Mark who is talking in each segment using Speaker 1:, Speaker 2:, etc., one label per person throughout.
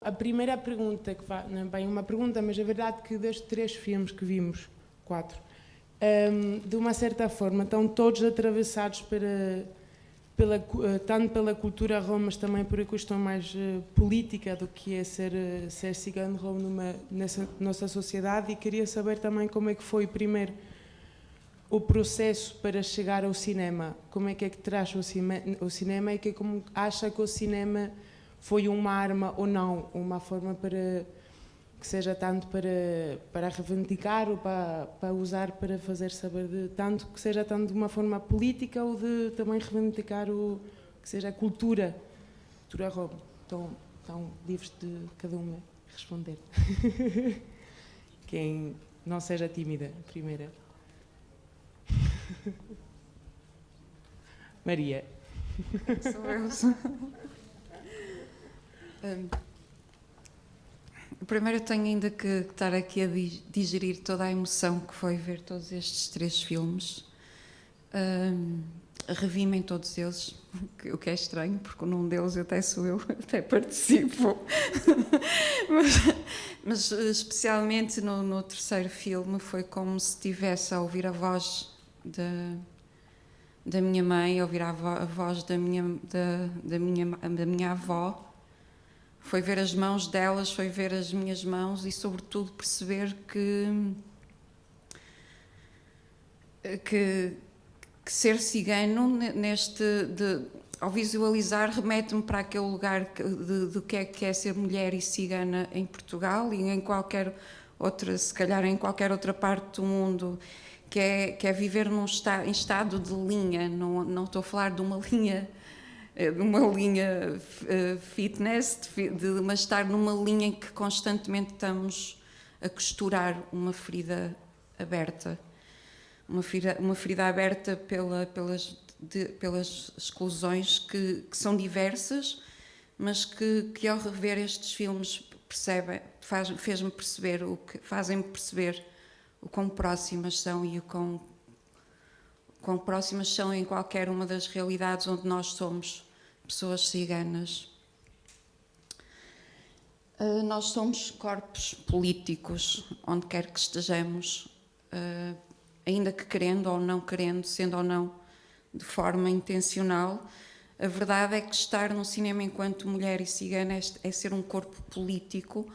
Speaker 1: A primeira pergunta, não é bem uma pergunta, mas é verdade que destes 3 filmes que vimos, 4, de uma certa forma estão todos atravessados tanto pela cultura rom, mas também por a questão mais política do que é ser cigano rom nessa nossa sociedade, e queria saber também como é que foi primeiro o processo para chegar ao cinema, como é que traz o cinema e como acha que o cinema foi uma arma ou não, uma forma para que seja tanto para reivindicar ou para usar para fazer saber tanto que seja tanto de uma forma política ou de também reivindicar que seja a cultura rom. Estão livres de cada uma responder. Quem não seja tímida, primeira. Maria.
Speaker 2: Sou eu. Primeiro eu tenho ainda que estar aqui a digerir toda a emoção que foi ver todos estes 3 filmes. Revi-me em todos eles, o que é estranho, porque num deles até sou eu, até participo. mas especialmente no terceiro filme foi como se estivesse a ouvir a voz da minha mãe, a ouvir a voz da minha avó. Foi ver as mãos delas, foi ver as minhas mãos e, sobretudo, perceber que ser cigano, ao visualizar, remete-me para aquele lugar do que é ser mulher e cigana em Portugal e em qualquer outra, se calhar em qualquer outra parte do mundo, que é viver em estado de linha. Não estou a falar de uma linha fitness, mas estar numa linha em que constantemente estamos a costurar uma ferida aberta. Uma ferida aberta pelas exclusões que são diversas, mas que ao rever estes filmes fazem-me perceber o quão próximas são e o quão próximas são em qualquer uma das realidades onde nós somos pessoas ciganas. Nós somos corpos políticos, onde quer que estejamos, ainda que querendo ou não querendo, sendo ou não de forma intencional. A verdade é que estar no cinema enquanto mulher e cigana é ser um corpo político,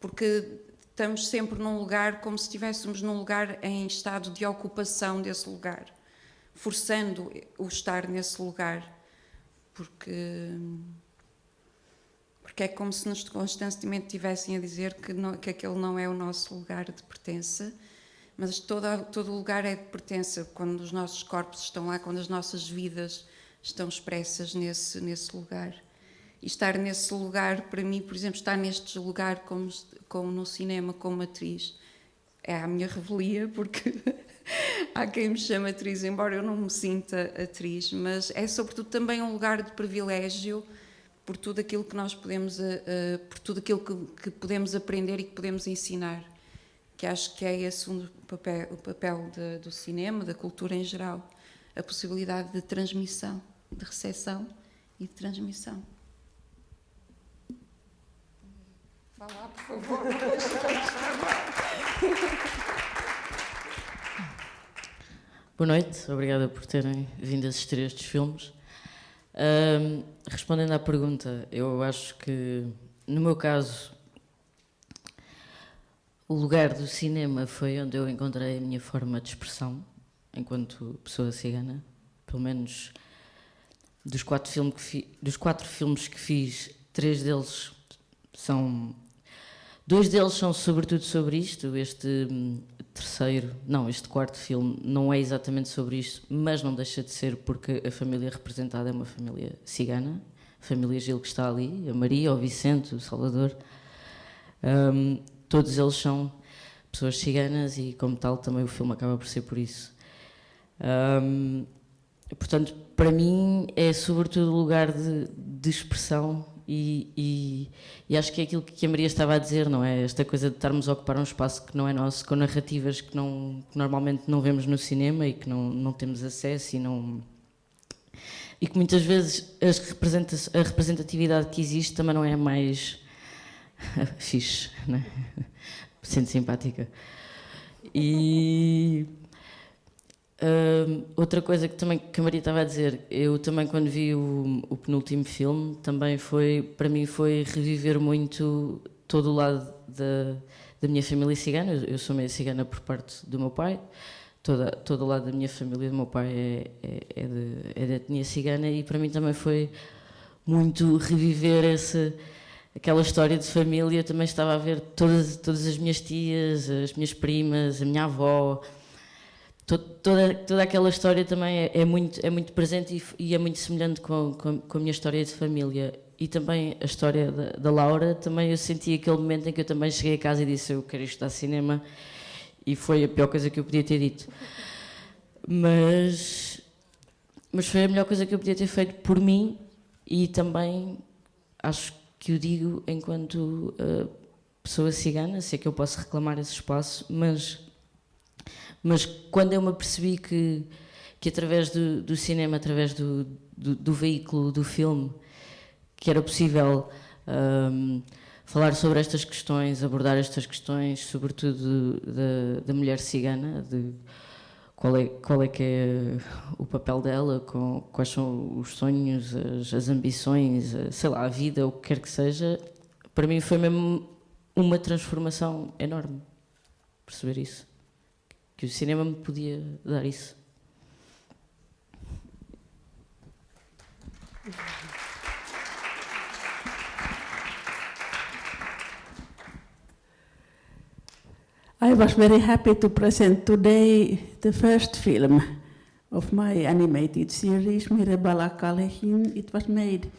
Speaker 2: porque estamos sempre num lugar como se estivéssemos num lugar em estado de ocupação desse lugar, forçando o estar nesse lugar, porque é como se nos constantemente estivessem a dizer que aquele não é o nosso lugar de pertença, mas todo lugar é de pertença quando os nossos corpos estão lá, quando as nossas vidas estão expressas nesse lugar. E estar nesse lugar, para mim, por exemplo, estar neste lugar como no cinema, como atriz, é a minha revelia, porque há quem me chame atriz, embora eu não me sinta atriz, mas é sobretudo também um lugar de privilégio por tudo aquilo que nós podemos, por tudo aquilo que podemos aprender e que podemos ensinar, que acho que é esse o papel do cinema, da cultura em geral, a possibilidade de transmissão, de recepção e de transmissão. Falar, por favor.
Speaker 3: Boa noite, obrigada por terem vindo assistir a estes filmes. Respondendo à pergunta, eu acho que, no meu caso, o lugar do cinema foi onde eu encontrei a minha forma de expressão enquanto pessoa cigana. Pelo menos dos 4 filmes que fiz, 3 deles são... 2 deles são sobretudo sobre isto. Este quarto filme não é exatamente sobre isto, mas não deixa de ser, porque a família representada é uma família cigana, a família Gil que está ali, a Maria, o Vicente, o Salvador. Todos eles são pessoas ciganas e, como tal, também o filme acaba por ser por isso. Portanto, para mim é sobretudo lugar de expressão e acho que é aquilo que a Maria estava a dizer, não é? Esta coisa de estarmos a ocupar um espaço que não é nosso, com narrativas que normalmente não vemos no cinema e que não temos acesso e que muitas vezes a representatividade que existe também não é a mais fixe, né? Sente simpática. E outra coisa que também que a Maria estava a dizer, eu também quando vi o penúltimo filme, também para mim foi reviver muito todo o lado da minha família cigana. Eu sou meio cigana por parte do meu pai, todo o lado da minha família do meu pai é de etnia cigana, e para mim também foi muito reviver aquela história de família. Eu também estava a ver todas as minhas tias, as minhas primas, a minha avó. Toda aquela história também é muito presente e é muito semelhante com a minha história de família. E também a história da Laura, também eu senti aquele momento em que eu também cheguei a casa e disse: eu quero estudar cinema, e foi a pior coisa que eu podia ter dito. Mas foi a melhor coisa que eu podia ter feito por mim, e também acho que o digo enquanto pessoa cigana. Sei que eu posso reclamar esse espaço, mas quando eu me apercebi que através do cinema, através do veículo do filme, que era possível falar sobre estas questões, abordar estas questões, sobretudo da mulher cigana, de qual é que é o papel dela, quais são os sonhos, as ambições, sei lá, a vida, o que quer que seja. Para mim foi mesmo uma transformação enorme perceber isso, que o cinema me podia dar isso.
Speaker 4: I was very happy to present today the first film of my animated series, Mirebala Kalehin. It was made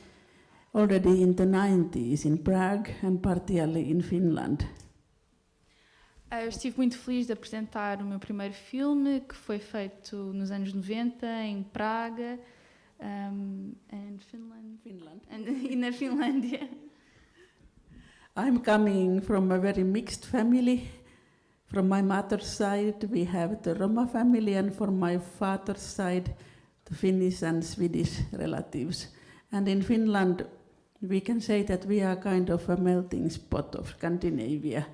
Speaker 4: already in the 90s in Prague and partially in Finland.
Speaker 5: Eu estive muito feliz de apresentar o meu primeiro filme, que foi feito nos anos 90 em Praga e na Finlândia.
Speaker 4: I'm coming from a very mixed family. From my mother's side, we have the Roma family, and from my father's side, the Finnish and Swedish relatives. And in Finland, we can say that we are kind of a melting pot of Scandinavia.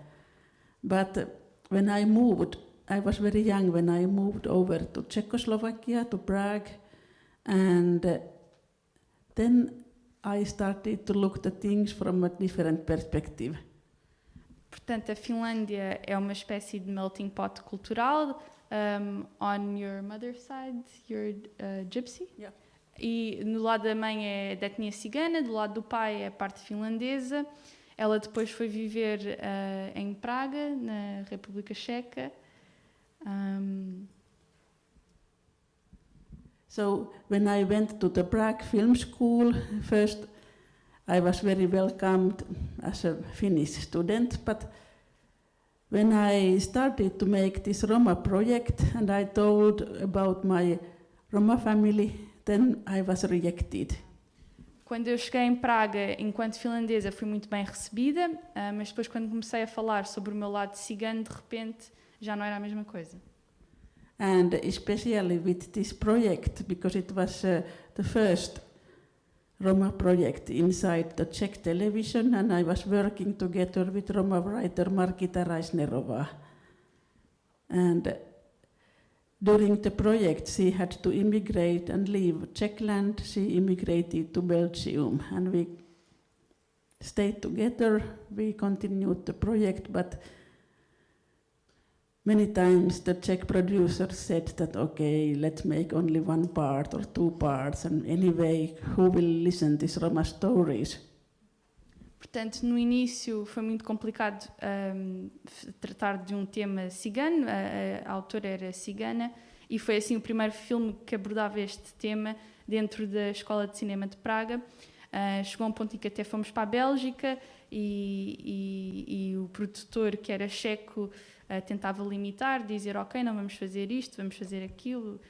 Speaker 4: But when I moved, I was very young when I moved over to Czechoslovakia, to Prague, and then I started to look at things from a different perspective.
Speaker 5: Portanto, a Finlândia é uma espécie de melting pot cultural. On your mother's side, you're gypsy?
Speaker 4: Yeah.
Speaker 5: E no lado da mãe é da etnia cigana, do lado do pai é a parte finlandesa. Ela depois foi viver em Praga, na República Checa.
Speaker 4: So when I went to the Prague Film School, first I was very welcomed as a Finnish student, but when I started to make this Roma project and I told about my Roma family, then I was rejected.
Speaker 5: Quando eu cheguei em Praga, enquanto finlandesa, fui muito bem recebida, mas depois quando comecei a falar sobre o meu lado cigano, de repente já não era a mesma coisa.
Speaker 4: And especially with this project, because it was the first Roma project inside the Czech television, and I was working together with Roma writer Margita Reisnerova. And during the project, she had to immigrate and leave Czechland. She immigrated to Belgium, and we stayed together. We continued the project, but many times the Czech producer said that, okay, let's make only one part or two parts, and anyway, who will listen to these Roma stories?
Speaker 5: Portanto, no início foi muito complicado tratar de um tema cigano, a autora era cigana, e foi assim o primeiro filme que abordava este tema dentro da Escola de Cinema de Praga. Chegou a um ponto em que até fomos para a Bélgica e o produtor, que era checo, tentava limitar, dizer, ok, não vamos fazer isto, vamos fazer aquilo.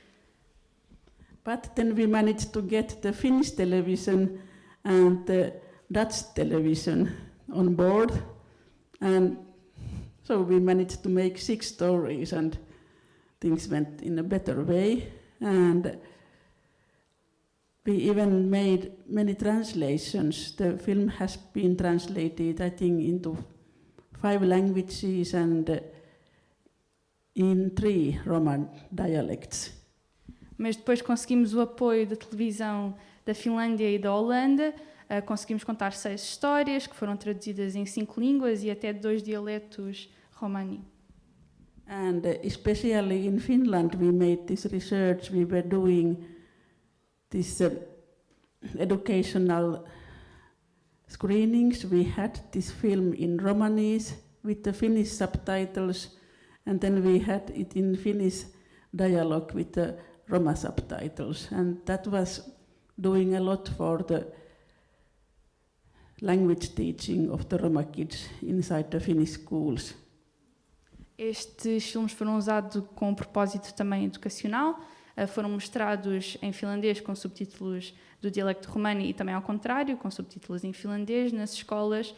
Speaker 4: But then we managed to get the Finnish television and the Dutch television on board, and so we managed to make 6 stories, and things went in a better way. And we even made many translations. The film has been translated, I think, into 5 languages and in 3 Roma dialects.
Speaker 5: Mas depois conseguimos o apoio da televisão da Finlândia e da Holanda, conseguimos contar 6 histórias que foram traduzidas em 5 línguas e até 2 dialetos romani.
Speaker 4: And especially in Finland, we made this research. We were doing this educational screenings. We had this film in Romanese with the Finnish subtitles, and then we had it in Finnish dialogue with the Roma subtitles. And that was doing a lot for the language teaching of the Roma kids inside the Finnish schools.
Speaker 5: Estes filmes foram usados com um propósito também educacional, foram mostrados em finlandês com subtítulos do dialecto romani e também ao contrário, com subtítulos em finlandês nas escolas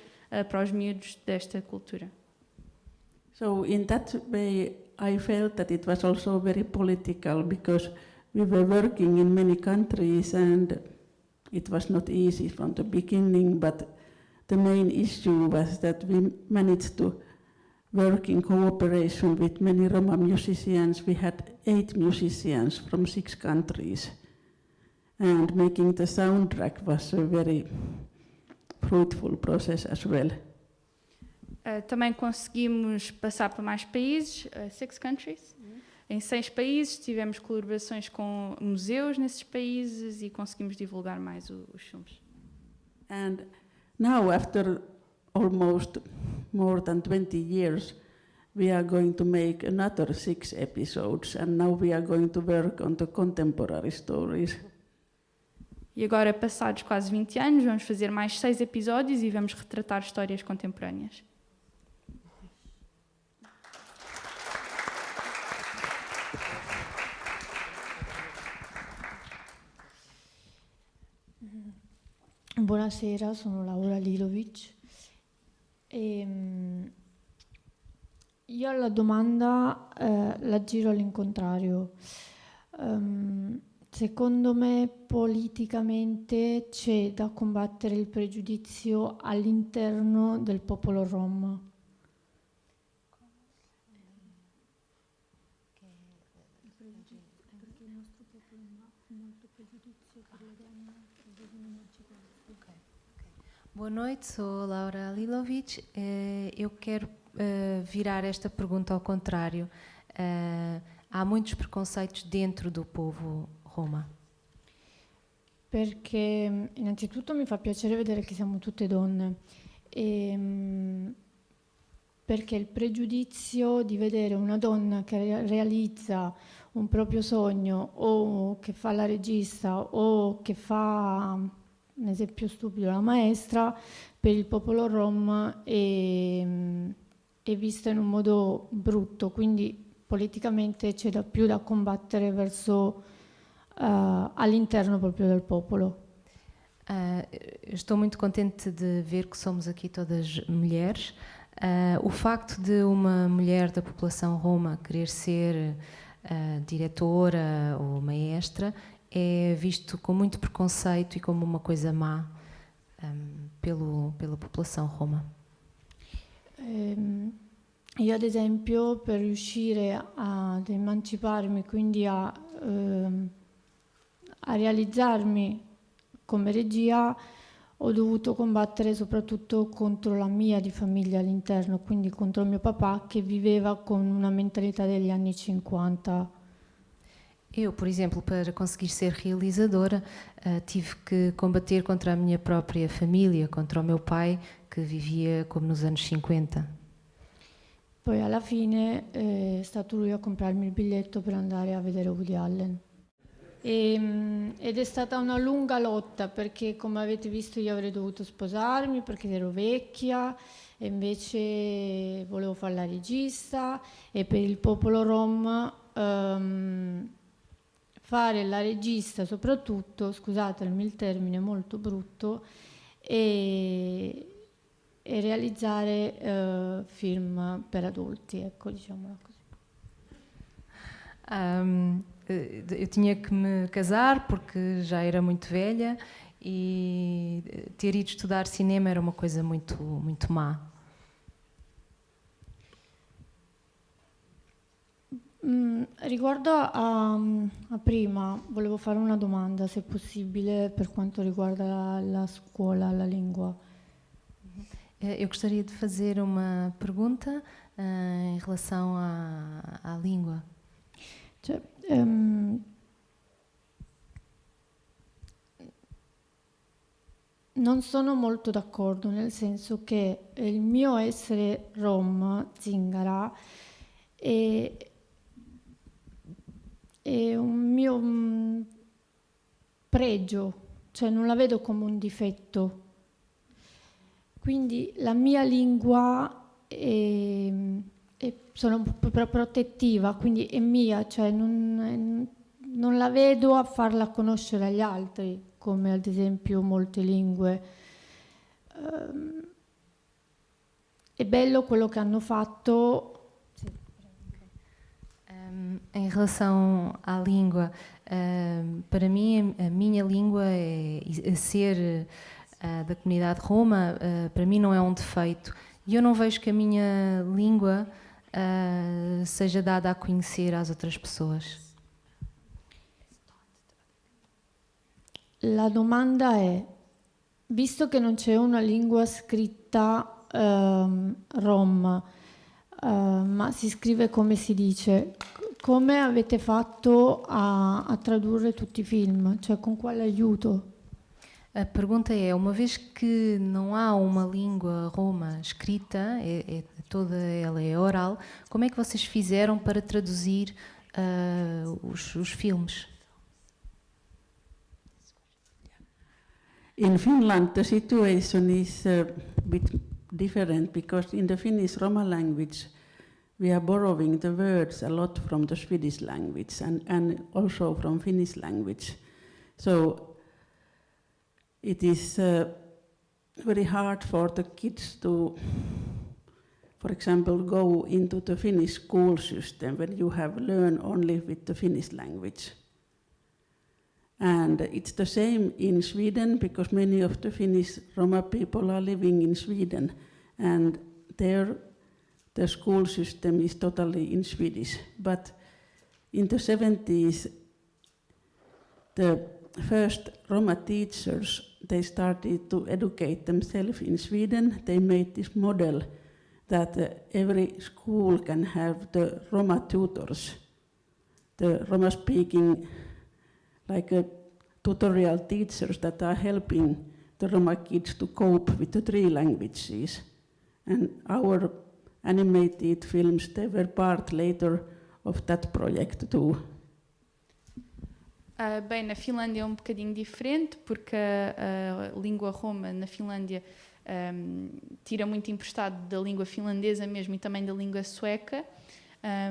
Speaker 5: para os miúdos desta cultura.
Speaker 4: So in that way, I felt that it was also very political because we were working in many countries and it was not easy from the beginning, but the main issue was that we managed to work in cooperation with many Roma musicians. We had 8 musicians from 6 countries, and making the soundtrack was a very fruitful process as well.
Speaker 5: Também conseguimos passar para mais países, 6 countries. Em 6 países tivemos colaborações com museus nesses países e conseguimos divulgar mais os filmes.
Speaker 4: And now, after almost more than 20 years, we are going to make another 6 episodes, and now we are going to work on the contemporary stories.
Speaker 5: E agora, passados quase 20 anos, vamos fazer mais 6 episódios e vamos retratar histórias contemporâneas.
Speaker 6: Buonasera, sono Laura Lilovic. Io la domanda la giro all'incontrario. Secondo me politicamente c'è da combattere il pregiudizio all'interno del popolo rom. Perché il nostro popolo ha molto pregiudizio per le donne e devono emancipare.
Speaker 7: Boa noite, sou Laura Lilovic. Eu quero virar esta pergunta ao contrário. Há muitos preconceitos dentro do povo Roma?
Speaker 6: Perché innanzitutto mi fa piacere vedere che siamo tutte donne, perché il pregiudizio di vedere una donna che realizza un proprio sogno o che fa la regista o che fa, un esempio stupido, la maestra, per il popolo rom è vista in un modo brutto, quindi politicamente c'è più da combattere verso all'interno proprio del popolo.
Speaker 7: Estou muito contente de ver que somos aqui todas mulheres. O facto de uma mulher da população Roma querer ser diretora ou maestra é visto com muito preconceito e como uma coisa má pela popolação Roma.
Speaker 6: Io ad esempio per riuscire ad emanciparmi, quindi a realizzarmi come regia, ho dovuto combattere soprattutto contro la mia di famiglia all'interno, quindi contro mio papà che viveva con una mentalità degli anni 50.
Speaker 7: Eu, por exemplo, para conseguir ser realizadora, tive que combater contra a minha própria família, contra o meu pai, que vivia como nos anos 50.
Speaker 6: Poi alla fine è stato lui a comprarmi il biglietto per andare a vedere Woody Allen. Ed è stata una lunga lotta perché, come avete visto, io avrei dovuto sposarmi perché ero vecchia e invece volevo fare la regista, e per il popolo rom fare la regista soprattutto, scusatemi il termine molto brutto, e realizzare film per adulti, ecco, diciamola così.
Speaker 7: eu tinha que me casar porque já era muito velha e ter ido estudar cinema era uma coisa muito, muito má.
Speaker 6: Riguardo a prima, volevo fare una domanda, se possibile, per quanto riguarda la scuola, la lingua.
Speaker 7: Eu gostaria de fazer uma pergunta em relação à língua.
Speaker 6: Cioè, non sono molto d'accordo, nel senso che il mio essere rom, zingara, è un mio pregio, cioè non la vedo come un difetto. Quindi la mia lingua sono protettiva, quindi è mia, cioè non la vedo a farla conoscere agli altri, come ad esempio molte lingue. È bello quello che hanno fatto.
Speaker 7: Em relação à língua, para mim a minha língua é ser da comunidade roma, para mim não é um defeito. E eu não vejo que a minha língua seja dada a conhecer às outras pessoas.
Speaker 6: La domanda è, visto che non c'è una lingua scritta rom, ma si scrive come si dice, come avete fatto a tradurre tutti i film? Cioè con quale aiuto?
Speaker 7: A pergunta é, uma vez que não há uma língua roma escrita, toda ela é oral, como é que vocês fizeram para traduzir os filmes?
Speaker 4: In Finland, the situation is a bit different because in the Finnish Roma language, we are borrowing the words a lot from the Swedish language and also from Finnish language. So it is very hard for the kids to, for example, go into the Finnish school system when you have learned only with the Finnish language. And it's the same in Sweden because many of the Finnish Roma people are living in Sweden and there the school system is totally in Swedish. But in the 70s, the first Roma teachers, they started to educate themselves in Sweden. They made this model that every school can have the Roma tutors, the Roma speaking like tutorial teachers that are helping the Roma kids to cope with the 3 languages. And our animated films, they were part later of that project too.
Speaker 5: Bem, na Finlândia é um bocadinho diferente, porque a língua roma na Finlândia tira muito emprestado da língua finlandesa mesmo e também da língua sueca,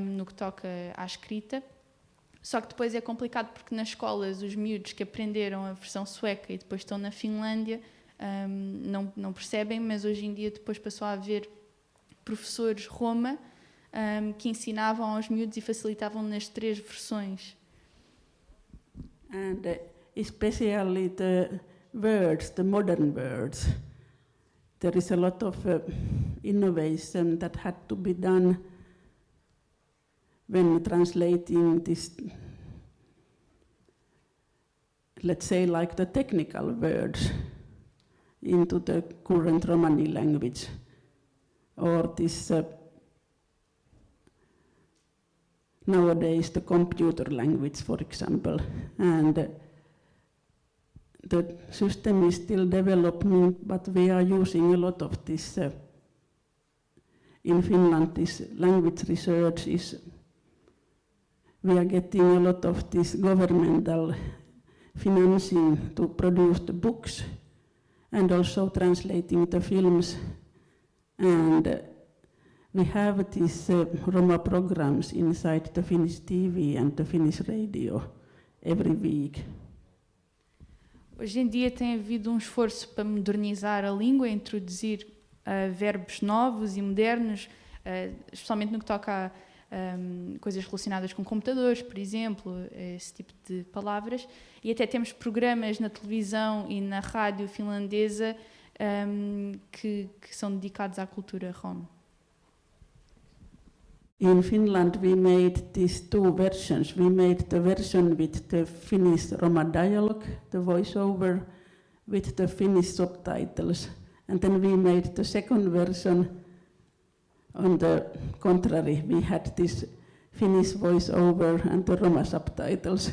Speaker 5: no que toca à escrita. Só que depois é complicado porque nas escolas os miúdos que aprenderam a versão sueca e depois estão na Finlândia não percebem, mas hoje em dia depois passou a haver professores Roma que ensinavam aos miúdos e facilitavam nas 3 versões.
Speaker 4: And especially the words, the modern words, there is a lot of innovation that had to be done when translating this, let's say, like the technical words into the current Romani language, or this nowadays the computer language, for example, and the system is still developing, but we are using a lot of this. In Finland, this language research is, we are getting a lot of this governmental financing to produce the books and also translating the films. And we have these Roma programs inside the Finnish TV and the Finnish radio every week.
Speaker 5: Hoje em dia tem havido um esforço para modernizar a língua, introduzir verbos novos e modernos, especialmente no que toca coisas relacionadas com computadores, por exemplo, esse tipo de palavras. E até temos programas na televisão e na rádio finlandesa que são dedicados à cultura rom.
Speaker 4: In Finland, we made these two versions. We made the version with the Finnish Roma dialogue, the voiceover, with the Finnish subtitles. And then we made the second version. On the contrary, we had this Finnish voiceover and the Roma subtitles.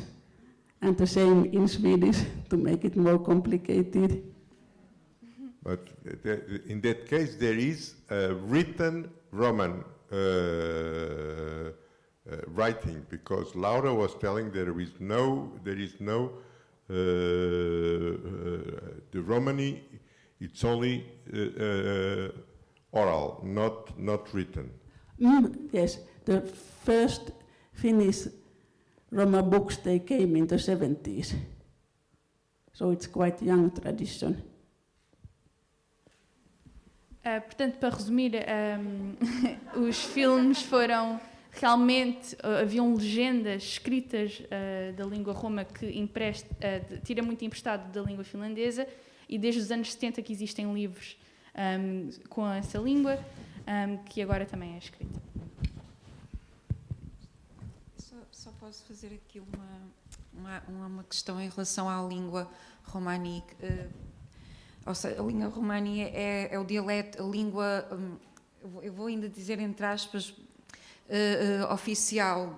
Speaker 4: And the same in Swedish to make it more complicated.
Speaker 8: But in that case, there is a written Roman writing, because Laura was telling there is no the Romani. It's only oral, not written.
Speaker 4: Yes, the first Finnish Roma books, they came in the 70s. So it's quite young tradition.
Speaker 5: Portanto, para resumir, os filmes foram realmente, haviam legendas escritas da língua roma que tira muito emprestado da língua finlandesa, e desde os anos 70 que existem livros com essa língua, que agora também é escrita.
Speaker 2: Só posso fazer aqui uma questão em relação à língua romani. Ou seja, a língua romani é o dialeto, a língua, eu vou ainda dizer entre aspas, oficial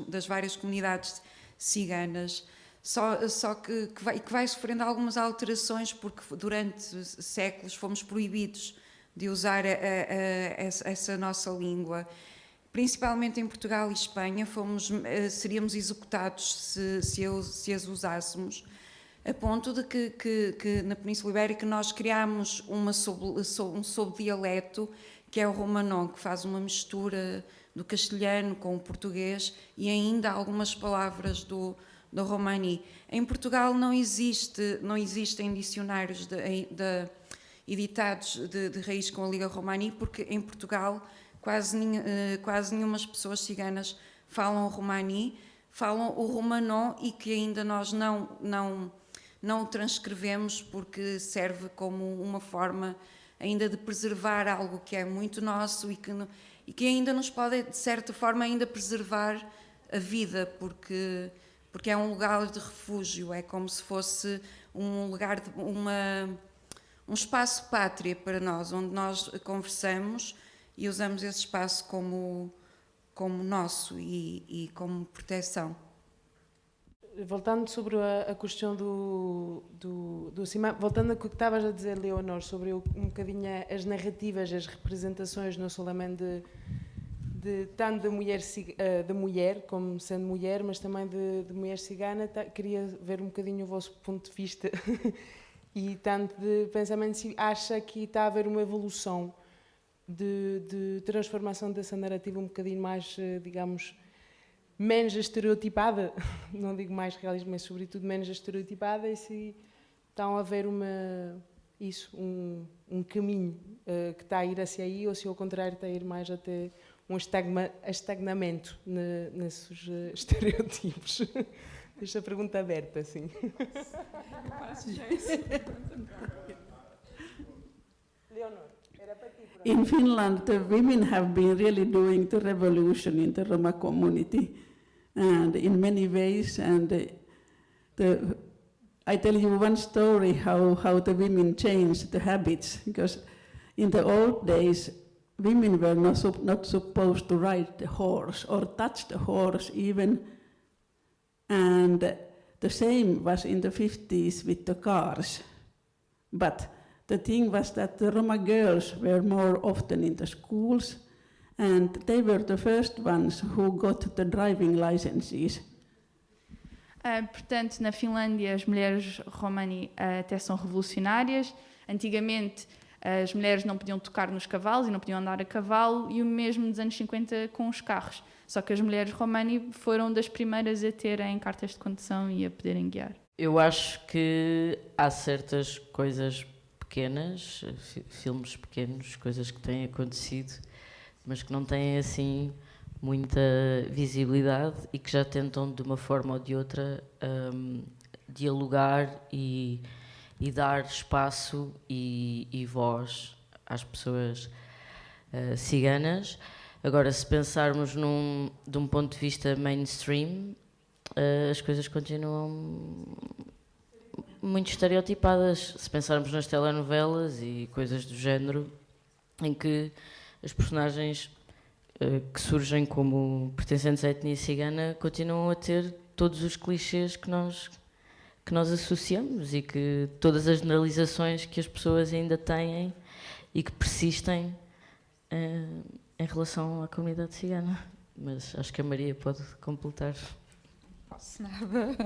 Speaker 2: das várias comunidades ciganas, só que vai sofrendo algumas alterações, porque durante séculos fomos proibidos de usar essa nossa língua. Principalmente em Portugal e Espanha, seríamos executados se as usássemos, a ponto de que na Península Ibérica nós criámos um subdialeto, que é o romanon, que faz uma mistura do castelhano com o português e ainda algumas palavras do romani. Em Portugal não existem dicionários editados de raiz com a língua romani, porque em Portugal quase nenhumas pessoas ciganas falam o romani, falam o romanon, e que ainda nós não o transcrevemos, porque serve como uma forma ainda de preservar algo que é muito nosso e que ainda nos pode, de certa forma, ainda preservar a vida, porque é um lugar de refúgio, é como se fosse um lugar, um espaço pátria para nós, onde nós conversamos e usamos esse espaço como nosso e como proteção.
Speaker 1: Voltando sobre a questão do cinema, voltando ao que estavas a dizer, Leonor, sobre um bocadinho as narrativas, as representações, não somente tanto da mulher, como sendo mulher, mas também de mulher cigana, queria ver um bocadinho o vosso ponto de vista e tanto de pensamento, se acha que está a haver uma evolução de transformação dessa narrativa um bocadinho mais, digamos, menos estereotipada, não digo mais realismo, mas sobretudo menos estereotipada, e se estão a ver um caminho que está a ir hacia aí, ou se ao contrário está a ir mais até um estagnamento nesses estereotipos. Deixa a pergunta aberta, sim. Leonor, era para ti.
Speaker 4: In Finland, the women have been really doing the revolution in the Roma community, and in many ways. And I tell you one story how the women changed the habits, because in the old days, women were not supposed to ride the horse or touch the horse even, and the same was in the 50s with the cars. But the thing was that the Roma girls were more often in the schools, and they were the first ones who got the driving licenses.
Speaker 5: Portanto, na Finlândia, as mulheres romani até são revolucionárias. Antigamente, as mulheres não podiam tocar nos cavalos e não podiam andar a cavalo, e o mesmo nos anos 50 com os carros. Só que as mulheres romani foram das primeiras a terem cartas de condução e a poderem guiar.
Speaker 3: Eu acho que há certas coisas pequenas, filmes pequenos, coisas que têm acontecido, mas que não têm assim muita visibilidade e que já tentam de uma forma ou de outra dialogar e dar espaço e voz às pessoas ciganas. Agora, se pensarmos de um ponto de vista mainstream, as coisas continuam muito estereotipadas. Se pensarmos nas telenovelas e coisas do género, em que as personagens que surgem como pertencentes à etnia cigana continuam a ter todos os clichês que nós associamos e que todas as generalizações que as pessoas ainda têm e que persistem em relação à comunidade cigana. Mas acho que a Maria pode completar.
Speaker 2: Não posso nada.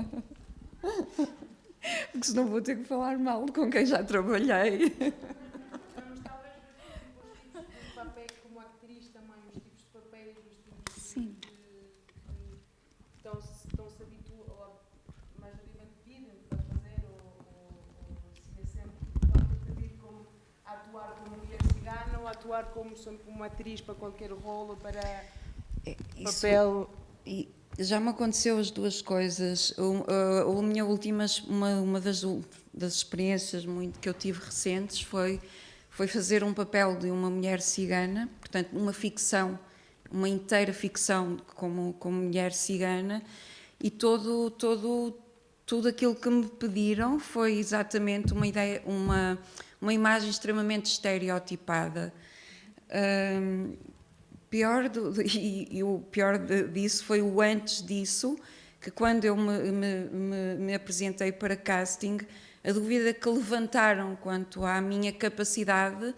Speaker 2: Porque senão vou ter que falar mal com quem já trabalhei.
Speaker 1: Como atriz também, os tipos de papéis, os tipos
Speaker 2: Sim.
Speaker 1: que estão-se habituam, mais habitualmente pedem para fazer, ou se é sempre estão a pedir como atuar como mulher cigana ou atuar como sempre uma atriz para qualquer rolo, para papel.
Speaker 2: E já me aconteceu as duas coisas. A minha última, uma das experiências muito que eu tive recentes foi fazer um papel de uma mulher cigana, portanto, uma ficção, uma inteira ficção como mulher cigana, e tudo aquilo que me pediram foi exatamente uma ideia, uma imagem extremamente estereotipada. O pior disso foi o antes disso, que quando eu me apresentei para casting, a dúvida que levantaram quanto à minha capacidade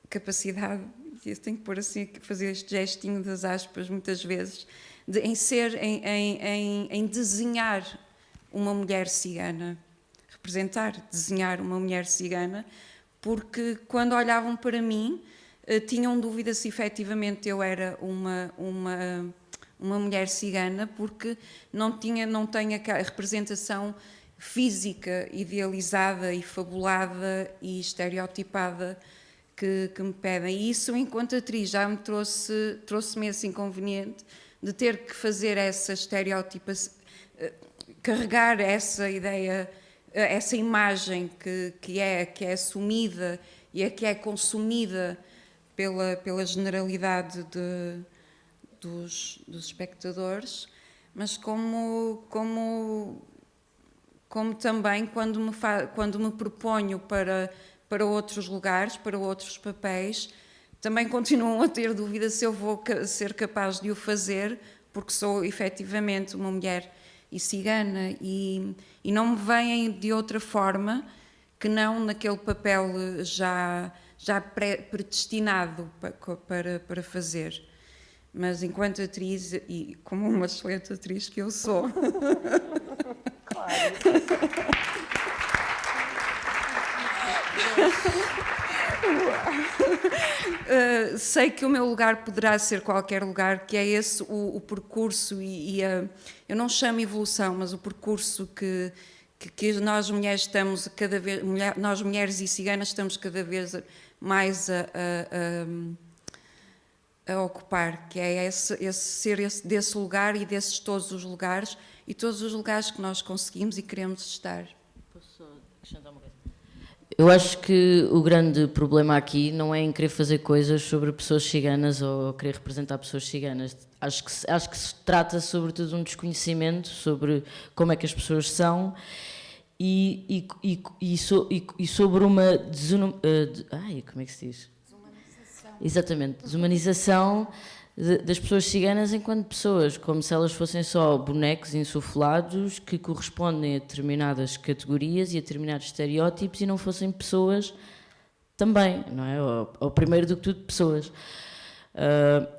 Speaker 2: capacidade, eu tenho que pôr assim, fazer este gestinho das aspas muitas vezes, em desenhar uma mulher cigana, desenhar uma mulher cigana, porque quando olhavam para mim, tinham dúvida se efetivamente eu era uma mulher cigana, porque não tenho a representação física idealizada e fabulada e estereotipada que me pedem. E isso, enquanto atriz, já me trouxe-me esse inconveniente de ter que fazer essa estereotipação, carregar essa ideia, essa imagem que é assumida e que é consumida pela generalidade dos espectadores, mas como também quando me proponho para outros lugares, para outros papéis, também continuam a ter dúvida se eu vou ser capaz de o fazer, porque sou efetivamente uma mulher e cigana, e não me veem de outra forma que não naquele papel já predestinado para fazer. Mas enquanto atriz, e como uma excelente atriz que eu sou... Claro. Sei que o meu lugar poderá ser qualquer lugar, que é esse o percurso eu não chamo evolução, mas o percurso que nós mulheres estamos nós mulheres e ciganas estamos cada vez mais a ocupar, que é ser desse lugar e desses todos os lugares e todos os lugares que nós conseguimos e queremos estar.
Speaker 3: Posso só acrescentar uma coisa? Eu acho que o grande problema aqui não é em querer fazer coisas sobre pessoas ciganas ou querer representar pessoas ciganas. Acho que se trata sobretudo de um desconhecimento sobre como é que as pessoas são e sobre uma como é que se diz? Desumanização. Exatamente, desumanização das pessoas ciganas enquanto pessoas, como se elas fossem só bonecos insuflados que correspondem a determinadas categorias e a determinados estereótipos e não fossem pessoas também, não é? Ou primeiro do que tudo, pessoas.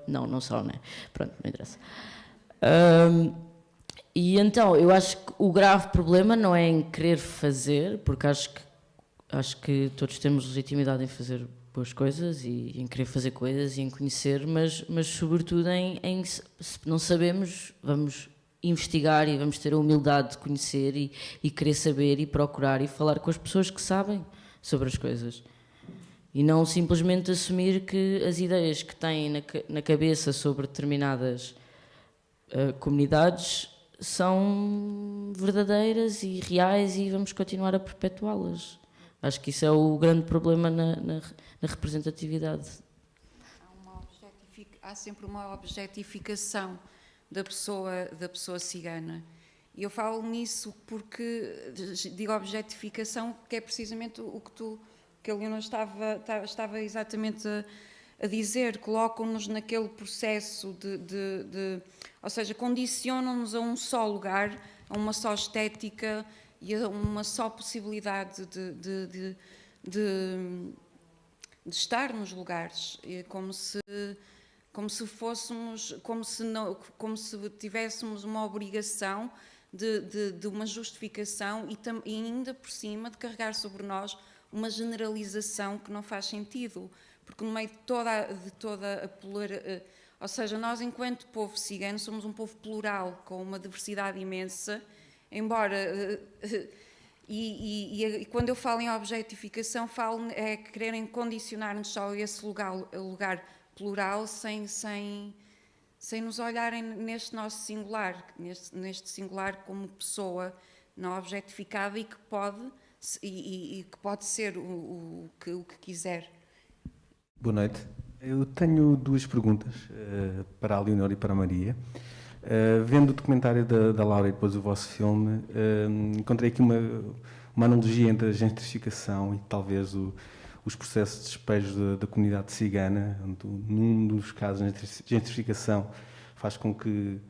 Speaker 3: Não só, não é? Pronto, não interessa. E então, eu acho que o grave problema não é em querer fazer, porque acho que todos temos legitimidade em fazer boas coisas e em querer fazer coisas e em conhecer, mas sobretudo se não sabemos, vamos investigar e vamos ter a humildade de conhecer e querer saber e procurar e falar com as pessoas que sabem sobre as coisas. E não simplesmente assumir que as ideias que têm na cabeça sobre determinadas comunidades são verdadeiras e reais e vamos continuar a perpetuá-las. Acho que isso é o grande problema na representatividade.
Speaker 2: Há sempre uma objetificação da pessoa cigana. E eu falo nisso porque digo objetificação, que é precisamente o que a Leonor estava exatamente a dizer. Colocam-nos naquele processo ou seja, condicionam-nos a um só lugar, a uma só estética e a uma só possibilidade de estar nos lugares, como se tivéssemos uma obrigação de uma justificação e ainda por cima de carregar sobre nós uma generalização que não faz sentido, porque no meio de toda a pluralidade, ou seja, nós enquanto povo cigano somos um povo plural, com uma diversidade imensa, embora... E quando eu falo em objetificação, falo quererem condicionar-nos só a esse lugar plural, sem nos olharem neste nosso singular, neste singular como pessoa não objetificada e que pode ser o que quiser.
Speaker 9: Boa noite. Eu tenho duas perguntas para a Leonor e para a Maria. Vendo o documentário da Laura e depois o vosso filme, encontrei aqui uma analogia entre a gentrificação e talvez os processos de despejo da comunidade cigana, onde num dos casos a gentrificação faz com que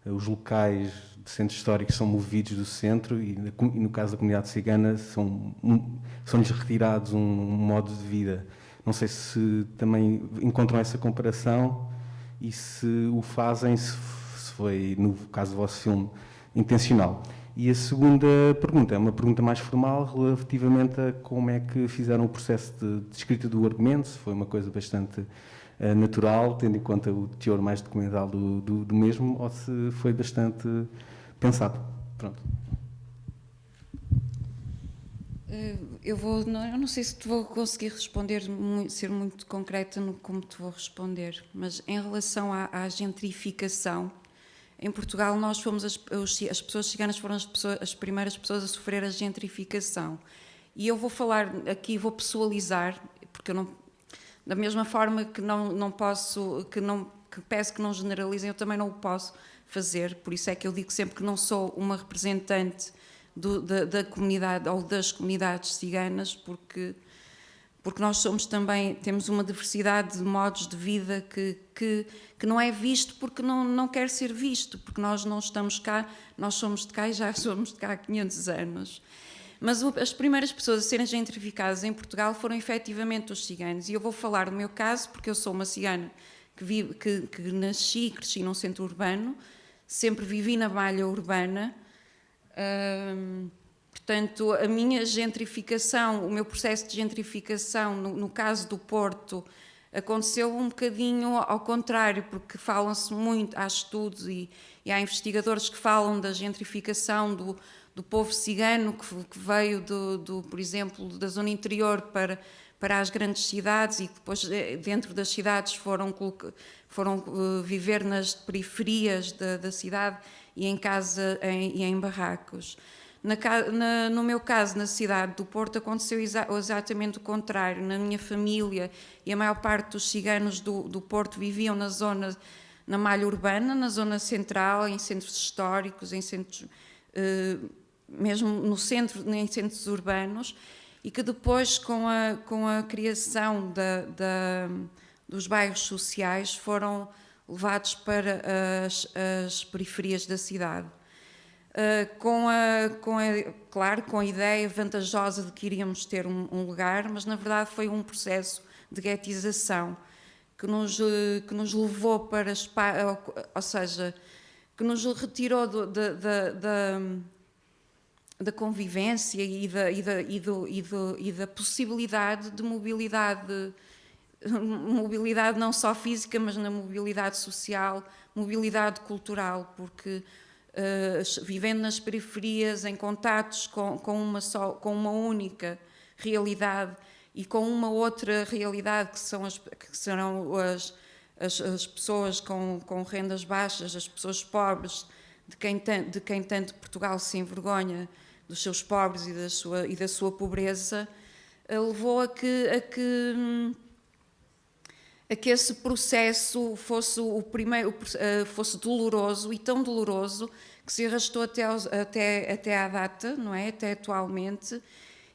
Speaker 9: os locais de centros históricos são movidos do centro e no caso da comunidade cigana são-lhes retirados um modo de vida. Não sei se também encontram essa comparação e se o fazem, se foi, no caso do vosso filme, intencional. E a segunda pergunta é uma pergunta mais formal relativamente a como é que fizeram o processo de escrita do argumento, se foi uma coisa bastante natural, tendo em conta o teor mais documental do mesmo, ou se foi bastante pensado. Pronto.
Speaker 2: Eu não sei se te vou conseguir responder, ser muito concreta no como te vou responder, mas em relação à gentrificação, em Portugal nós fomos as pessoas ciganas foram as primeiras pessoas a sofrer a gentrificação. E eu vou falar aqui, vou pessoalizar, porque eu não, da mesma forma que não posso, que peço que não generalizem, eu também não o posso fazer. Por isso é que eu digo sempre que não sou uma representante da comunidade ou das comunidades ciganas, porque nós temos uma diversidade de modos de vida que não é visto porque não quer ser visto, porque nós não estamos cá, nós somos de cá e já somos de cá há 500 anos. Mas as primeiras pessoas a serem gentrificadas em Portugal foram efetivamente os ciganos. E eu vou falar do meu caso, porque eu sou uma cigana que nasci e cresci num centro urbano, sempre vivi na malha urbana. Portanto, a minha gentrificação, o meu processo de gentrificação, no caso do Porto, aconteceu um bocadinho ao contrário, porque falam-se muito, há estudos e há investigadores que falam da gentrificação do povo cigano que veio, por exemplo, da zona interior para as grandes cidades e que depois, dentro das cidades, foram viver nas periferias da cidade e em barracos. No meu caso, na cidade do Porto, aconteceu exatamente o contrário. Na minha família, e a maior parte dos ciganos do Porto viviam na malha urbana, na zona central, em centros históricos, em centros, mesmo no centro, em centros urbanos, e que depois, com a criação dos bairros sociais, foram levados para as periferias da cidade. Claro, com a ideia vantajosa de que iríamos ter um lugar, mas na verdade foi um processo de guetização que nos levou para, ou seja, que nos retirou da convivência e da possibilidade de mobilidade não só física, mas na mobilidade social, mobilidade cultural, porque vivendo nas periferias, em contatos com uma única realidade e com uma outra realidade que serão as pessoas com rendas baixas, as pessoas pobres, de quem tanto Portugal se envergonha dos seus pobres e da sua pobreza, levou a que esse processo fosse fosse doloroso, e tão doloroso que se arrastou até à data, não é? Até atualmente,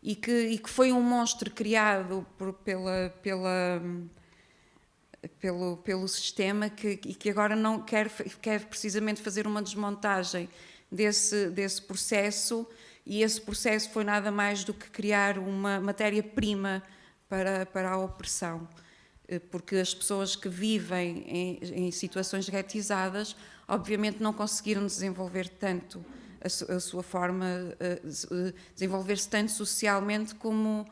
Speaker 2: e que foi um monstro criado pelo sistema e que agora não quer precisamente fazer uma desmontagem desse processo, e esse processo foi nada mais do que criar uma matéria-prima para a opressão, porque as pessoas que vivem em situações guetizadas obviamente não conseguiram desenvolver tanto a sua forma, desenvolver-se tanto socialmente como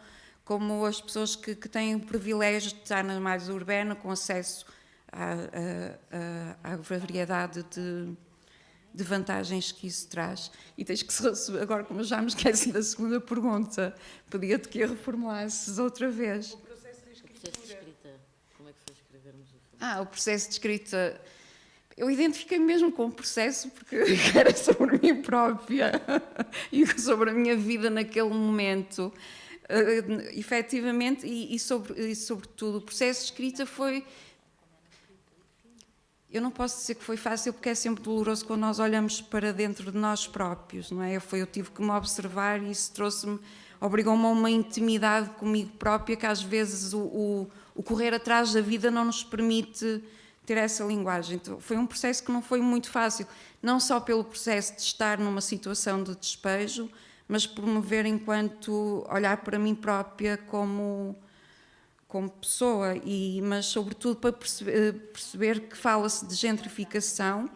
Speaker 2: as pessoas que têm o privilégio de estar na mais urbana, com acesso à variedade de vantagens que isso traz. E tens que, agora, como eu já me esqueci da segunda pergunta, pedia-te que a reformulasses outra vez.
Speaker 3: O processo de escrita. Como é que foi escrevermos o filme?
Speaker 2: O processo de escrita. Eu identifiquei mesmo com o processo porque era sobre mim própria e sobre a minha vida naquele momento. Efetivamente, e sobretudo, o processo de escrita foi... Eu não posso dizer que foi fácil, porque é sempre doloroso quando nós olhamos para dentro de nós próprios, não é? Eu tive que me observar, e isso obrigou-me a uma intimidade comigo própria, que às vezes o correr atrás da vida não nos permite ter essa linguagem. Então, foi um processo que não foi muito fácil, não só pelo processo de estar numa situação de despejo, mas por me ver enquanto olhar para mim própria como pessoa, mas sobretudo para perceber que fala-se de gentrificação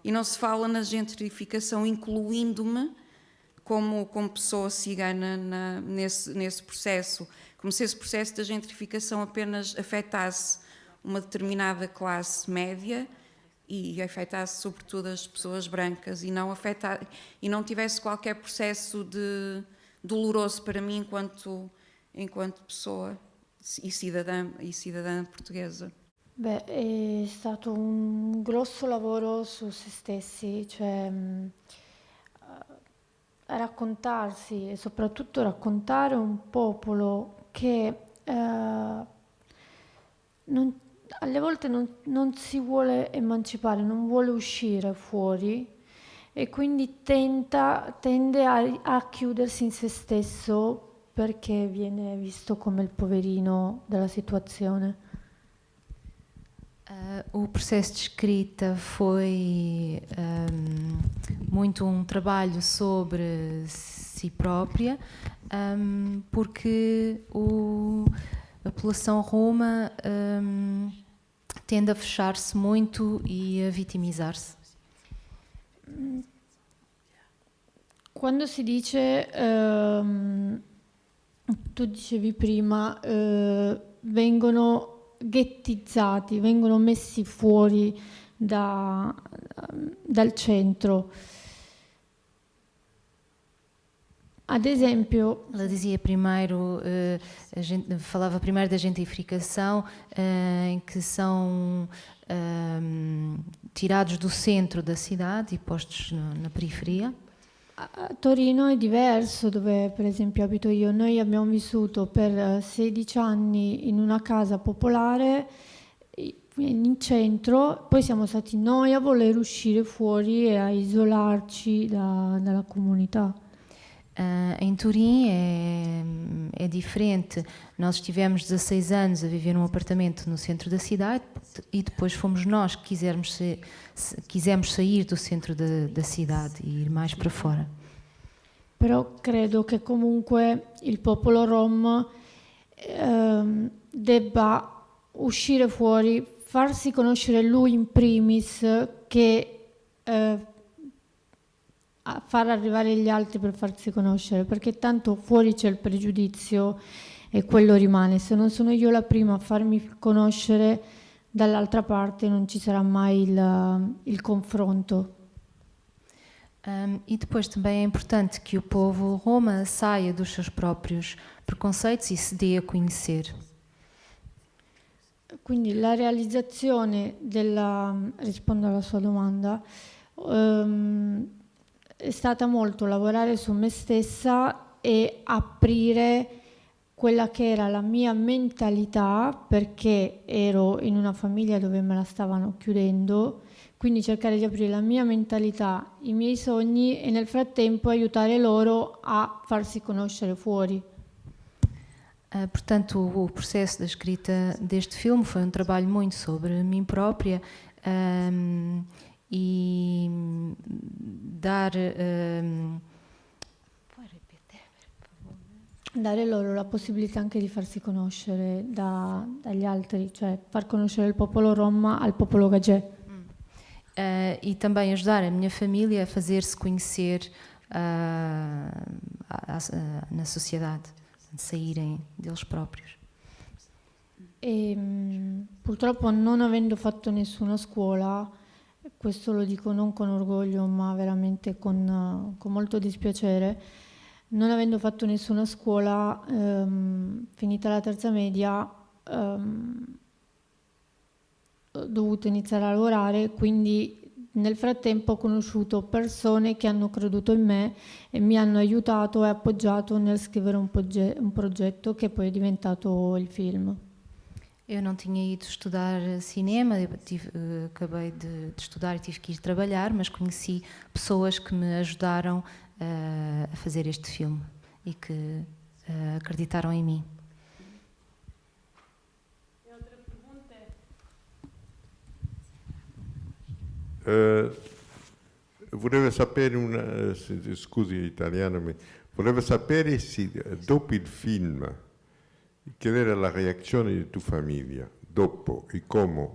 Speaker 2: e não se fala na gentrificação incluindo-me como pessoa cigana nesse processo, como se esse processo da gentrificação apenas afetasse uma determinada classe média e afetasse sobretudo as pessoas brancas e não tivesse qualquer processo doloroso para mim enquanto pessoa e cidadã portuguesa.
Speaker 6: Beh, è stato un grosso lavoro su se stessi, cioè raccontarsi e soprattutto raccontare un popolo che alle volte non si vuole emancipare, non vuole uscire fuori e quindi tende a chiudersi in se stesso perché viene visto come il poverino della situazione.
Speaker 7: O processo de escrita foi muito um trabalho sobre si própria, porque a população roma tende a fechar-se muito e a vitimizar-se.
Speaker 6: Quando si dice, tu dicevi prima, vengono ghettizzati, vengono messi fuori dal centro. Ad esempio,
Speaker 7: ela dizia primeiro, falava primeiro da gentrificação, em que são tirados do centro da cidade e postos na periferia.
Speaker 6: A Torino è diverso, dove per esempio abito io. Noi abbiamo vissuto per 16 anni in una casa popolare in centro, poi siamo stati noi a voler uscire fuori e a isolarci dalla comunità.
Speaker 7: Em Turim é diferente. Nós estivemos 16 anos a viver num apartamento no centro da cidade e depois fomos nós que quisemos sair do centro da cidade e ir mais para fora.
Speaker 6: Però credo che comunque il popolo rom debba uscire fuori, farsi conoscere lui in primis, che far arrivare gli altri per farsi conoscere, perché tanto fuori c'è il pregiudizio e quello rimane. Se non sono io la prima a farmi conoscere, dall'altra parte non ci sarà mai il confronto.
Speaker 7: E depois também é importante que o povo roma saia dos seus próprios preconceitos e se dê a conhecer.
Speaker 6: Quindi la realizzazione rispondo alla sua domanda, è stata molto lavorare su me stessa e aprire quella che era la mia mentalità, perché ero in una famiglia dove me la stavano chiudendo, quindi cercare di aprire la mia mentalità, i miei sogni e nel frattempo aiutare loro a farsi conoscere fuori.
Speaker 7: Portanto, o processo da escrita deste filme foi um trabalho muito sobre mim própria e dar...
Speaker 6: Dare loro la possibilità anche di farsi conoscere dagli altri, cioè far conoscere il popolo rom al popolo gagè.
Speaker 7: E também ajudar a minha família a fazer-se conhecer na sociedade, saírem deles próprios.
Speaker 6: E purtroppo non avendo fatto nessuna scuola, questo lo dico non con orgoglio ma veramente con molto dispiacere, non avendo fatto nessuna scuola, finita la terza media, ho dovuto iniziare a lavorare, quindi nel frattempo ho conosciuto persone che hanno creduto in me e mi hanno aiutato e appoggiato nel scrivere un progetto che poi è diventato il film.
Speaker 7: Eu não tinha ido estudar cinema, acabei de estudar e tive que ir trabalhar, mas conheci pessoas que me ajudaram a fazer este filme e que acreditaram em mim.
Speaker 8: Volevo sapere scusi italiano, volevo sapere se dopo il film, qual era la reazione di tua famiglia, dopo e come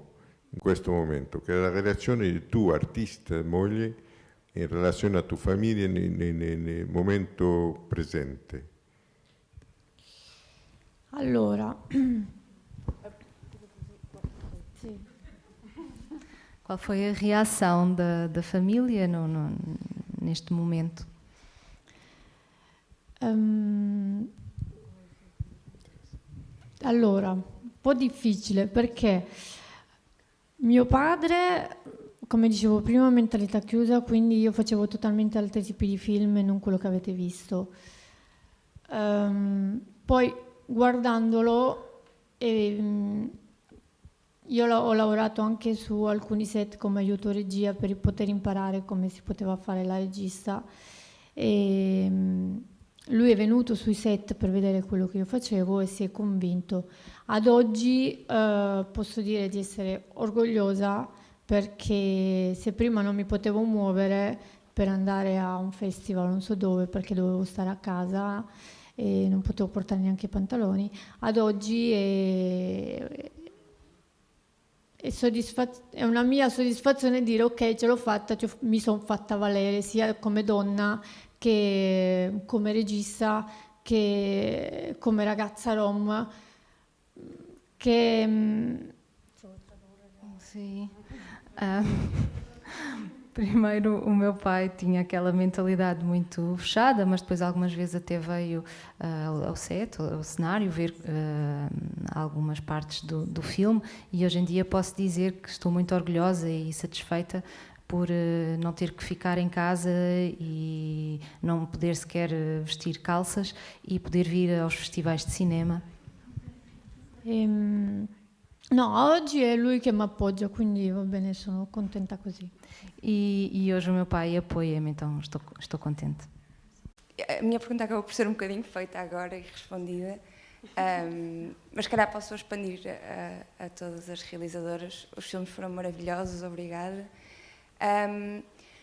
Speaker 8: in questo momento, che è la relazione di tua artista moglie in relazione a tua famiglia nel momento presente.
Speaker 6: Allora,
Speaker 7: Qual foi a reação da família neste momento?
Speaker 6: Allora, un po' difficile perché mio padre, come dicevo prima, mentalità chiusa, quindi io facevo totalmente altri tipi di film e non quello che avete visto. Poi guardandolo, io ho lavorato anche su alcuni set come aiuto regia per poter imparare come si poteva fare la regista. E lui è venuto sui set per vedere quello che io facevo e si è convinto. Ad oggi posso dire di essere orgogliosa perché se prima non mi potevo muovere per andare a un festival, non so dove, perché dovevo stare a casa e non potevo portare neanche i pantaloni, ad oggi è una mia soddisfazione dire ok, ce l'ho fatta, mi sono fatta valere sia come donna che come regista, che come ragazza rom, che...
Speaker 7: Sim. Primeiro, o meu pai tinha aquela mentalidade muito fechada, mas depois algumas vezes até veio ao set, ao cenário, ver algumas partes do filme, e hoje em dia posso dizer que estou muito orgulhosa e satisfeita por não ter que ficar em casa e não poder sequer vestir calças e poder vir aos festivais de cinema.
Speaker 6: No, oggi è lui che mi appoggia, quindi va bene, sono contenta così.
Speaker 7: E hoje o meu pai apoia-me, então estou contente.
Speaker 10: A minha pergunta acabou por ser um bocadinho feita agora e respondida, mas se calhar posso expandir a todas as realizadoras. Os filmes foram maravilhosos, obrigada.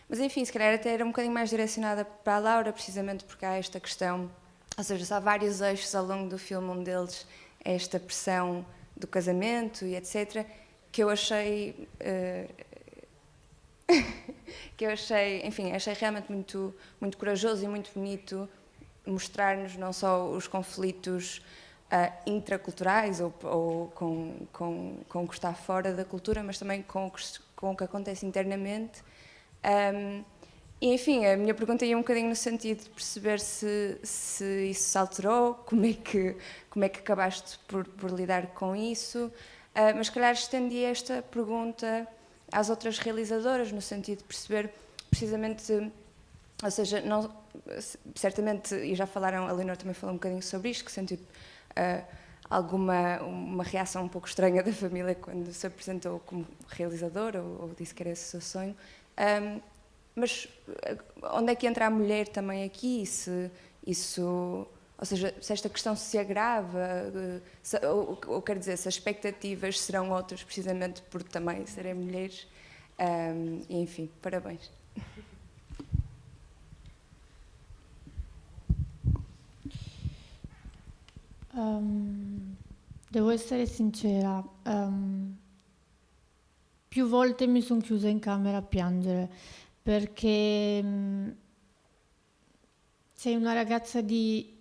Speaker 10: Mas enfim, se calhar até era um bocadinho mais direcionada para a Laura, precisamente porque há esta questão, ou seja, há vários eixos ao longo do filme, um deles é esta pressão do casamento e etc., que eu achei, achei realmente muito, muito corajoso e muito bonito mostrar-nos não só os conflitos intraculturais ou com o que está fora da cultura, mas também com o que acontece internamente. E, enfim, a minha pergunta ia um bocadinho no sentido de perceber se isso se alterou, como é que acabaste por lidar com isso, mas se calhar estendi esta pergunta às outras realizadoras, no sentido de perceber precisamente, ou seja, não, certamente, e já falaram, a Leonor também falou um bocadinho sobre isto, que sentiu uma reação um pouco estranha da família quando se apresentou como realizadora ou disse que era esse o seu sonho. Mas onde é que entra a mulher também aqui? Ou seja, se esta questão se agrava, ou quer dizer, se as expectativas serão outras precisamente por também serem mulheres. E, enfim, parabéns.
Speaker 6: Devo essere sincera, più volte mi sono chiusa in camera a piangere perché sei una ragazza di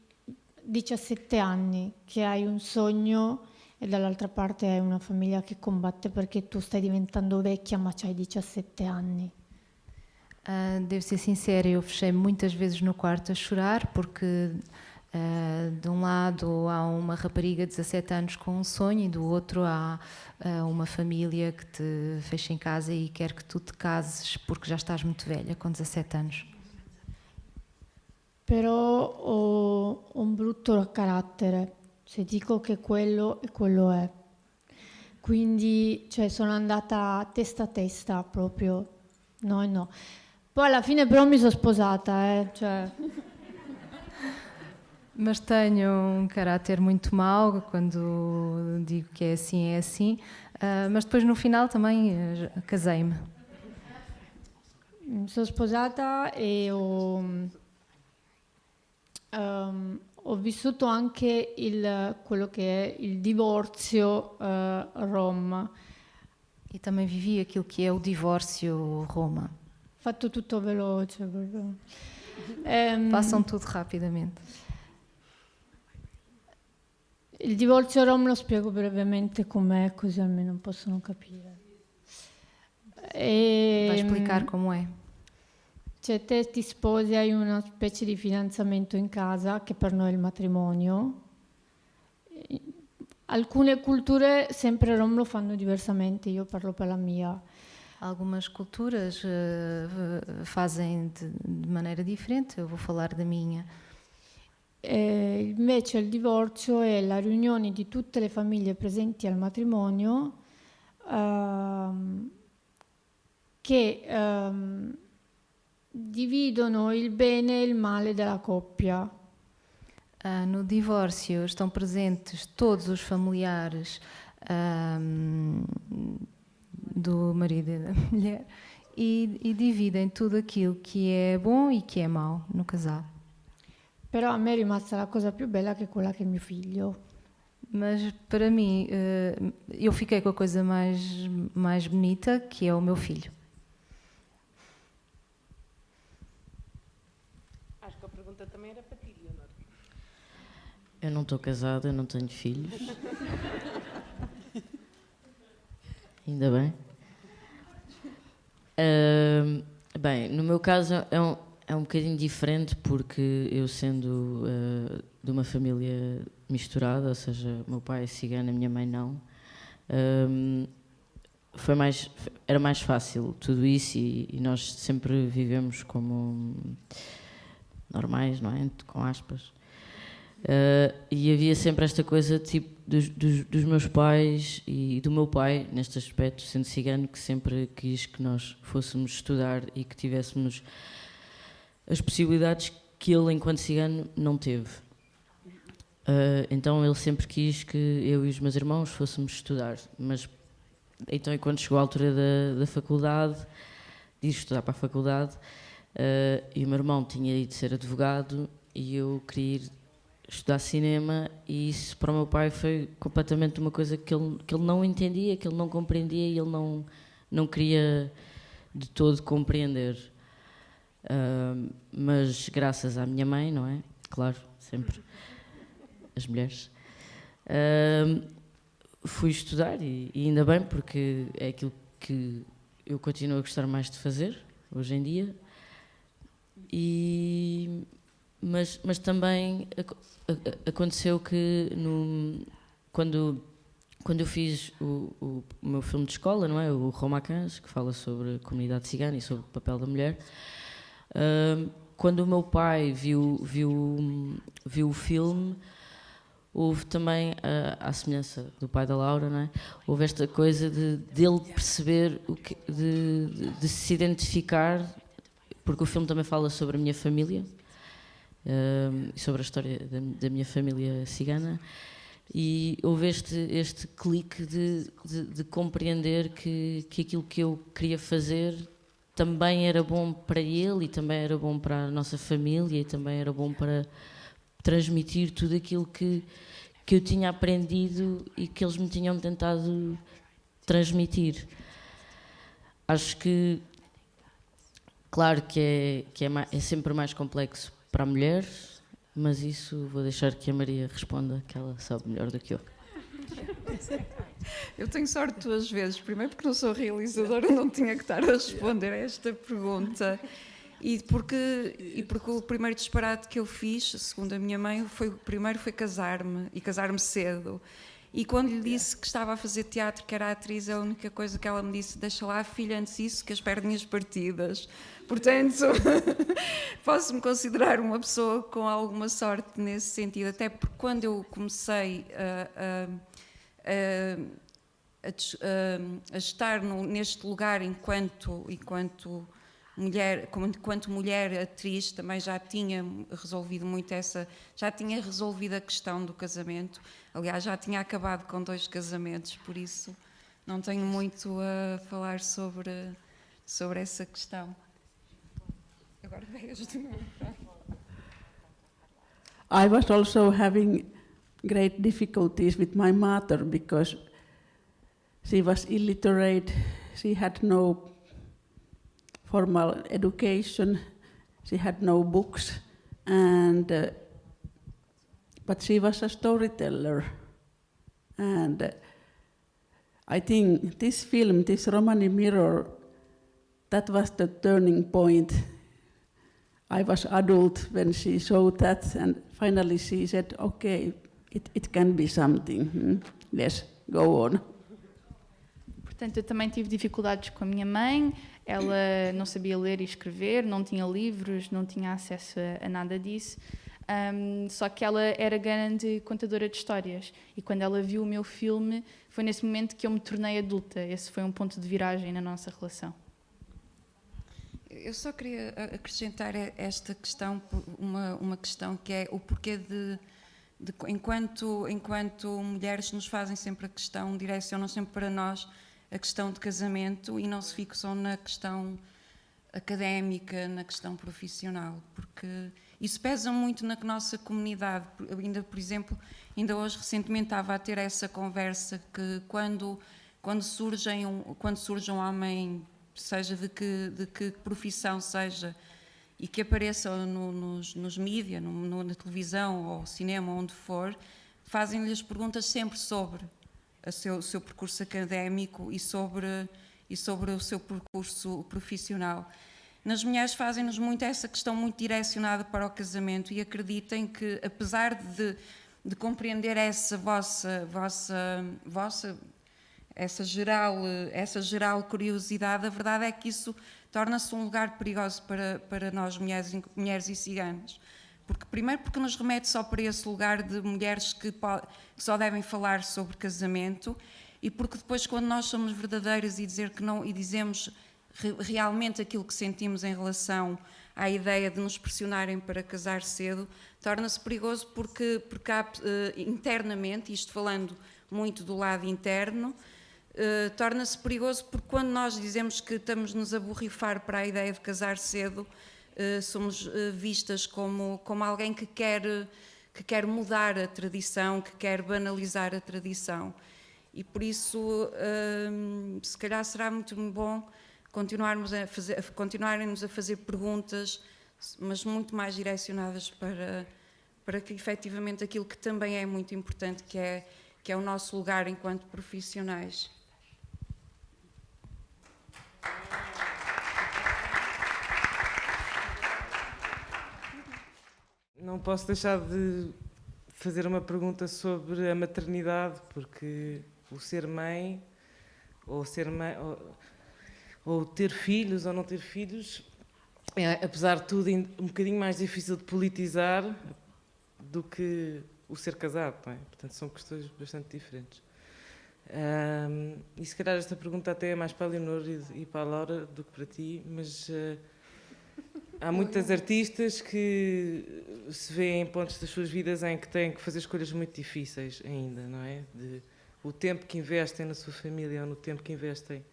Speaker 6: 17 anni che hai un sogno e dall'altra parte hai una famiglia che combatte perché tu stai diventando vecchia ma c'hai 17 anni.
Speaker 7: Devo ser sincera, eu fechei muitas vezes no quarto a chorar porque de um lado há uma rapariga de 17 anos com um sonho e do outro há uma família que te fecha em casa e quer que tu te cases porque já estás muito velha, com 17 anos.
Speaker 6: Però ho un brutto carattere, se dico che quello è. Quindi sono andata testa a testa proprio, no. Poi alla fine però mi sono sposata,
Speaker 7: Mas tenho um caráter muito mau, quando digo que é assim, mas depois no final também casei-me.
Speaker 6: Mi sono sposata e ho vissuto anche quello che è il divorzio Rom.
Speaker 7: E também vivi aquilo que é o divórcio Roma.
Speaker 6: Fatto tutto veloce.
Speaker 7: Passam tudo rapidamente.
Speaker 6: Il divorzio Rom lo spiego brevemente com'è, così almeno possono capire.
Speaker 7: Vai explicar como é.
Speaker 6: Cioè te ti sposi, hai una specie di fidanzamento in casa, che per noi è il matrimonio. Alcune culture sempre Rom lo fanno diversamente, io parlo per la mia.
Speaker 7: Algumas culturas fazem de maneira diferente, eu vou falar da minha.
Speaker 6: Invece il divorzio è la riunione di tutte le famiglie presenti al matrimonio che dividono il bene e il male della coppia.
Speaker 7: No divórcio estão presentes todos os familiares do marido e da mulher e dividem tudo aquilo que é bom e que é mau no casal.
Speaker 6: Però a me è rimasta la cosa più bella che è quella che è mio figlio.
Speaker 7: Mas para mim, eu fiquei com a coisa mais bonita, que é o meu filho.
Speaker 1: Acho que a pergunta também era para ti, Leonor.
Speaker 3: Eu não estou casada, eu não tenho filhos. Ainda bem. Bem, no meu caso é um bocadinho diferente porque eu sendo de uma família misturada, ou seja, meu pai é cigano, a minha mãe não, era mais fácil tudo isso e nós sempre vivemos como normais, não é? Com aspas. E havia sempre esta coisa tipo dos meus pais e do meu pai, neste aspecto, sendo cigano, que sempre quis que nós fôssemos estudar e que tivéssemos as possibilidades que ele, enquanto cigano, não teve. Então ele sempre quis que eu e os meus irmãos fôssemos estudar, mas então quando chegou a altura da faculdade, de ir estudar para a faculdade, e o meu irmão tinha ido ser advogado e eu queria ir estudar cinema, e isso para o meu pai foi completamente uma coisa que ele não entendia, que ele não compreendia e ele não queria de todo compreender. Mas graças à minha mãe, não é? Claro, sempre as mulheres, fui estudar e ainda bem, porque é aquilo que eu continuo a gostar mais de fazer hoje em dia. Mas também aconteceu que quando eu fiz o meu filme de escola, não é? O Roma Cães, que fala sobre a comunidade cigana e sobre o papel da mulher, quando o meu pai viu o filme, houve também, à semelhança do pai da Laura, não é? Houve esta coisa dele perceber, de se identificar, porque o filme também fala sobre a minha família, e sobre a história da minha família cigana, e houve este clique de compreender que aquilo que eu queria fazer também era bom para ele, e também era bom para a nossa família, e também era bom para transmitir tudo aquilo que eu tinha aprendido e que eles me tinham tentado transmitir. Acho que, claro que é sempre mais complexo para a mulher, mas isso vou deixar que a Maria responda, que ela sabe melhor do que eu.
Speaker 2: Eu tenho sorte duas vezes. Primeiro porque não sou realizadora, não tinha que estar a responder a esta pergunta. E porque o primeiro disparate que eu fiz, segundo a minha mãe, foi casar-me, e casar-me cedo. E quando lhe disse que estava a fazer teatro, que era atriz, a única coisa que ela me disse: deixa lá, filha, antes isso, que as perninhas partidas. Portanto, posso-me considerar uma pessoa com alguma sorte nesse sentido, até porque quando eu comecei a estar neste lugar enquanto mulher atriz, também já tinha resolvido a questão do casamento. Aliás, já tinha acabado com 2 casamentos, por isso não tenho muito a falar sobre essa questão. Agora vejo de novo.
Speaker 4: I was also having great difficulties with my mother because she was illiterate, she had no formal education, she had no books, but she was a storyteller. And I think this film, this Romani Mirror, that was the turning point. I was adult when she showed that, and finally she said, okay, it can be something. Let's go on.
Speaker 5: Portanto, eu também tive dificuldades com a minha mãe. Ela não sabia ler e escrever, não tinha livros, não tinha acesso a nada disso. Só que ela era grande contadora de histórias. E quando ela viu o meu filme, foi nesse momento que eu me tornei adulta. Esse foi um ponto de viragem na nossa relação.
Speaker 2: Eu só queria acrescentar esta questão, uma questão que é o porquê enquanto mulheres nos fazem sempre a questão, direcionam sempre para nós a questão de casamento e não se fixam na questão académica, na questão profissional, porque isso pesa muito na nossa comunidade. Por exemplo, ainda hoje recentemente estava a ter essa conversa que quando surge um homem, seja de que profissão seja, e que apareça nos mídias, na televisão ou cinema, onde for, fazem-lhe as perguntas sempre sobre o seu percurso académico e sobre o seu percurso profissional. Nas mulheres fazem-nos muito essa questão muito direcionada para o casamento, e acreditem que, apesar de compreender essa geral curiosidade, a verdade é que isso torna-se um lugar perigoso para nós, mulheres e ciganas. Primeiro porque nos remete só para esse lugar de mulheres que só devem falar sobre casamento, e porque depois, quando nós somos verdadeiras e dizemos realmente aquilo que sentimos em relação à ideia de nos pressionarem para casar cedo, torna-se perigoso porque há, internamente, isto falando muito do lado interno, torna-se perigoso porque quando nós dizemos que estamos-nos a borrifar para a ideia de casar cedo, somos vistas como alguém que quer mudar a tradição, que quer banalizar a tradição. E por isso, se calhar será muito bom continuarem-nos a fazer perguntas, mas muito mais direcionadas para que efetivamente aquilo que também é muito importante, que é o nosso lugar enquanto profissionais.
Speaker 1: Não posso deixar de fazer uma pergunta sobre a maternidade, porque o ser mãe, ou ter filhos ou não ter filhos, é, apesar de tudo, um bocadinho mais difícil de politizar do que o ser casado, não é? Portanto, são questões bastante diferentes. E se calhar esta pergunta até é mais para a Leonor e para a Laura do que para ti, mas há muitas artistas que se vêem em pontos das suas vidas em que têm que fazer escolhas muito difíceis ainda, não é? De o tempo que investem na sua família ou no tempo que investem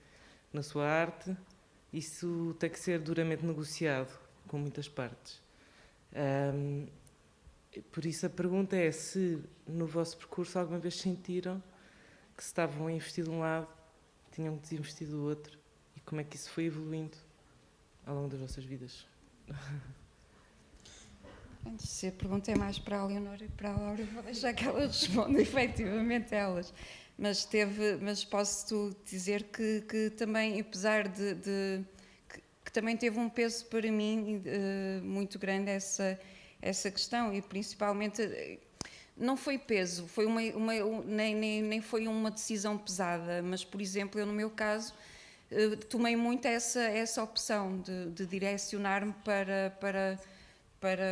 Speaker 1: na sua arte, isso tem que ser duramente negociado com muitas partes. Por isso a pergunta é se no vosso percurso alguma vez sentiram que se estavam a investir de um lado, tinham que desinvestir do outro, e como é que isso foi evoluindo ao longo das vossas vidas?
Speaker 2: Se a pergunta é mais para a Leonor e para a Laura, vou deixar que elas respondam efetivamente elas. Mas posso dizer que também, apesar que também teve um peso para mim muito grande essa questão, e principalmente não foi peso, foi nem foi uma decisão pesada, mas, por exemplo, eu no meu caso tomei muito essa opção de direcionar-me para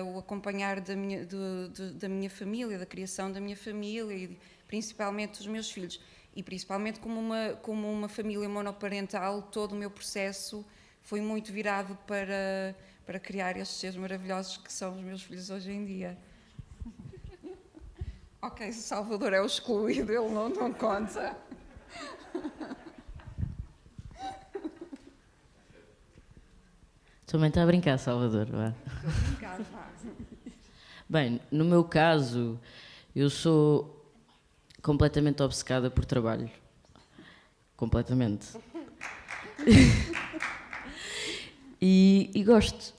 Speaker 2: o acompanhar da minha família, da criação da minha família e principalmente dos meus filhos. E principalmente como uma família monoparental, todo o meu processo foi muito virado para criar estes seres maravilhosos que são os meus filhos hoje em dia. Ok, se o Salvador é o excluído, ele não conta.
Speaker 3: Também está a brincar, Salvador, vá.
Speaker 2: Estou a brincar, vá.
Speaker 3: Bem, no meu caso, eu sou completamente obcecada por trabalho. Completamente. E gosto.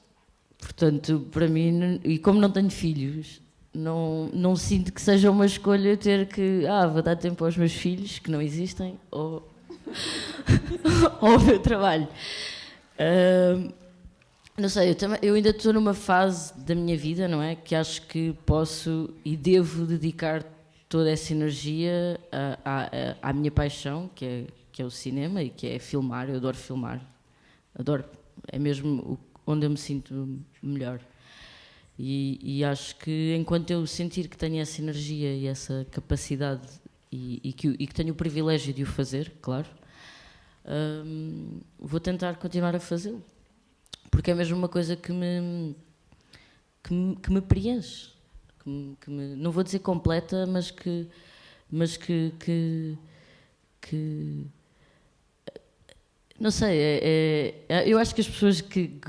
Speaker 3: Portanto, para mim, e como não tenho filhos, não sinto que seja uma escolha ter que, vou dar tempo aos meus filhos, que não existem, ou ao meu trabalho. Não sei, eu ainda estou numa fase da minha vida, não é? Que acho que posso e devo dedicar toda essa energia à minha paixão, que é o cinema e que é filmar. Eu adoro filmar. Adoro. É mesmo onde eu me sinto melhor. E acho que enquanto eu sentir que tenho essa energia e essa capacidade e que tenho o privilégio de o fazer, claro, vou tentar continuar a fazê-lo. Porque é mesmo uma coisa que me preenche. Não vou dizer completa, mas que não sei, eu acho que as pessoas que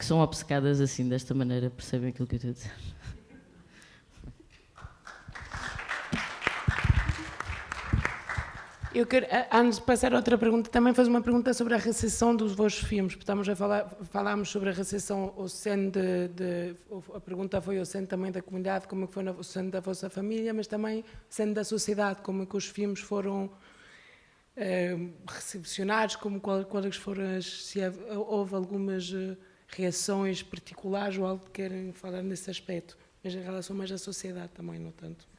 Speaker 3: são obcecadas assim, desta maneira, percebem aquilo que eu estou a dizer.
Speaker 1: Eu quero, antes de passar a outra pergunta, também fazer uma pergunta sobre a recepção dos vossos filmes. Estamos a falámos sobre a recepção ao seno a pergunta foi ao seno também da comunidade, como é que foi o seno da vossa família, mas também o seno da sociedade, como é que os filmes foram recepcionados, quais foram se houve algumas reações particulares ou algo que querem falar nesse aspecto, mas em relação mais à sociedade também, não tanto.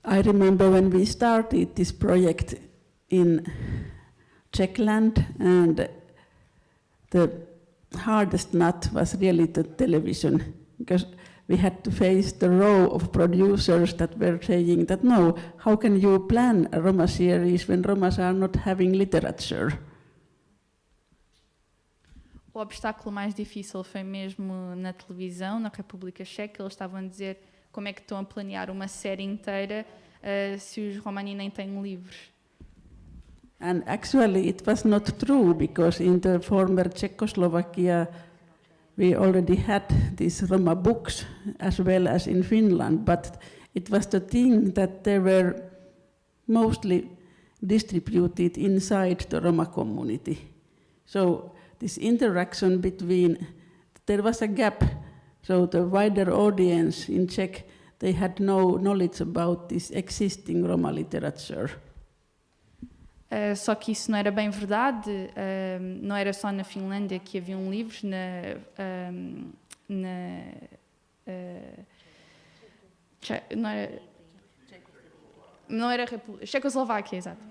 Speaker 4: I remember when we started this project in Czechland, and the hardest nut was really the television, because we had to face the row of producers that were saying that, no, how can you plan a Roma series when Romas are not having literature?
Speaker 5: O obstáculo mais difícil foi mesmo na televisão, na República Checa. Eles estavam a dizer como é que estão a planear uma série inteira se os romani nem têm livros.
Speaker 4: And actually it was not true, because in the former Czechoslovakia we already had these Roma books as well as in Finland, but it was the thing that they were mostly distributed inside the Roma community. So this interaction between, there was a gap, so the wider audience in Czech, they had no knowledge about this existing Roma literature.
Speaker 5: Só que isso não era bem verdade, não era só na Finlândia que haviam livros, Checoslováquia, exato.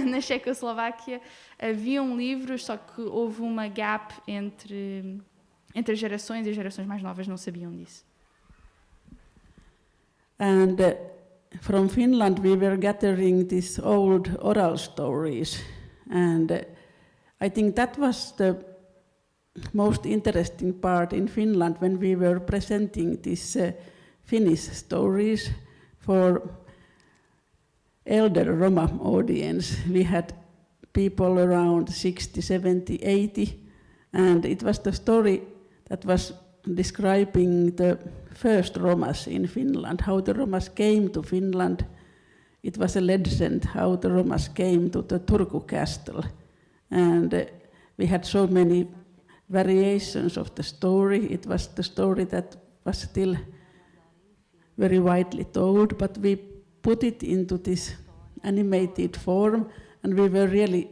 Speaker 5: Na Checoslováquia haviam livros, só que houve uma gap entre as gerações e as gerações mais novas não sabiam disso.
Speaker 4: And from Finland we were gathering these old oral stories, and I think that was the most interesting part in Finland when we were presenting these Finnish stories for elder Roma audience. We had people around 60, 70, 80, and it was the story that was describing the first Romas in Finland, how the Romas came to Finland. It was a legend how the Romas came to the Turku castle, and we had so many variations of the story. It was the story that was still very widely told, but we put it into this animated form, and we were really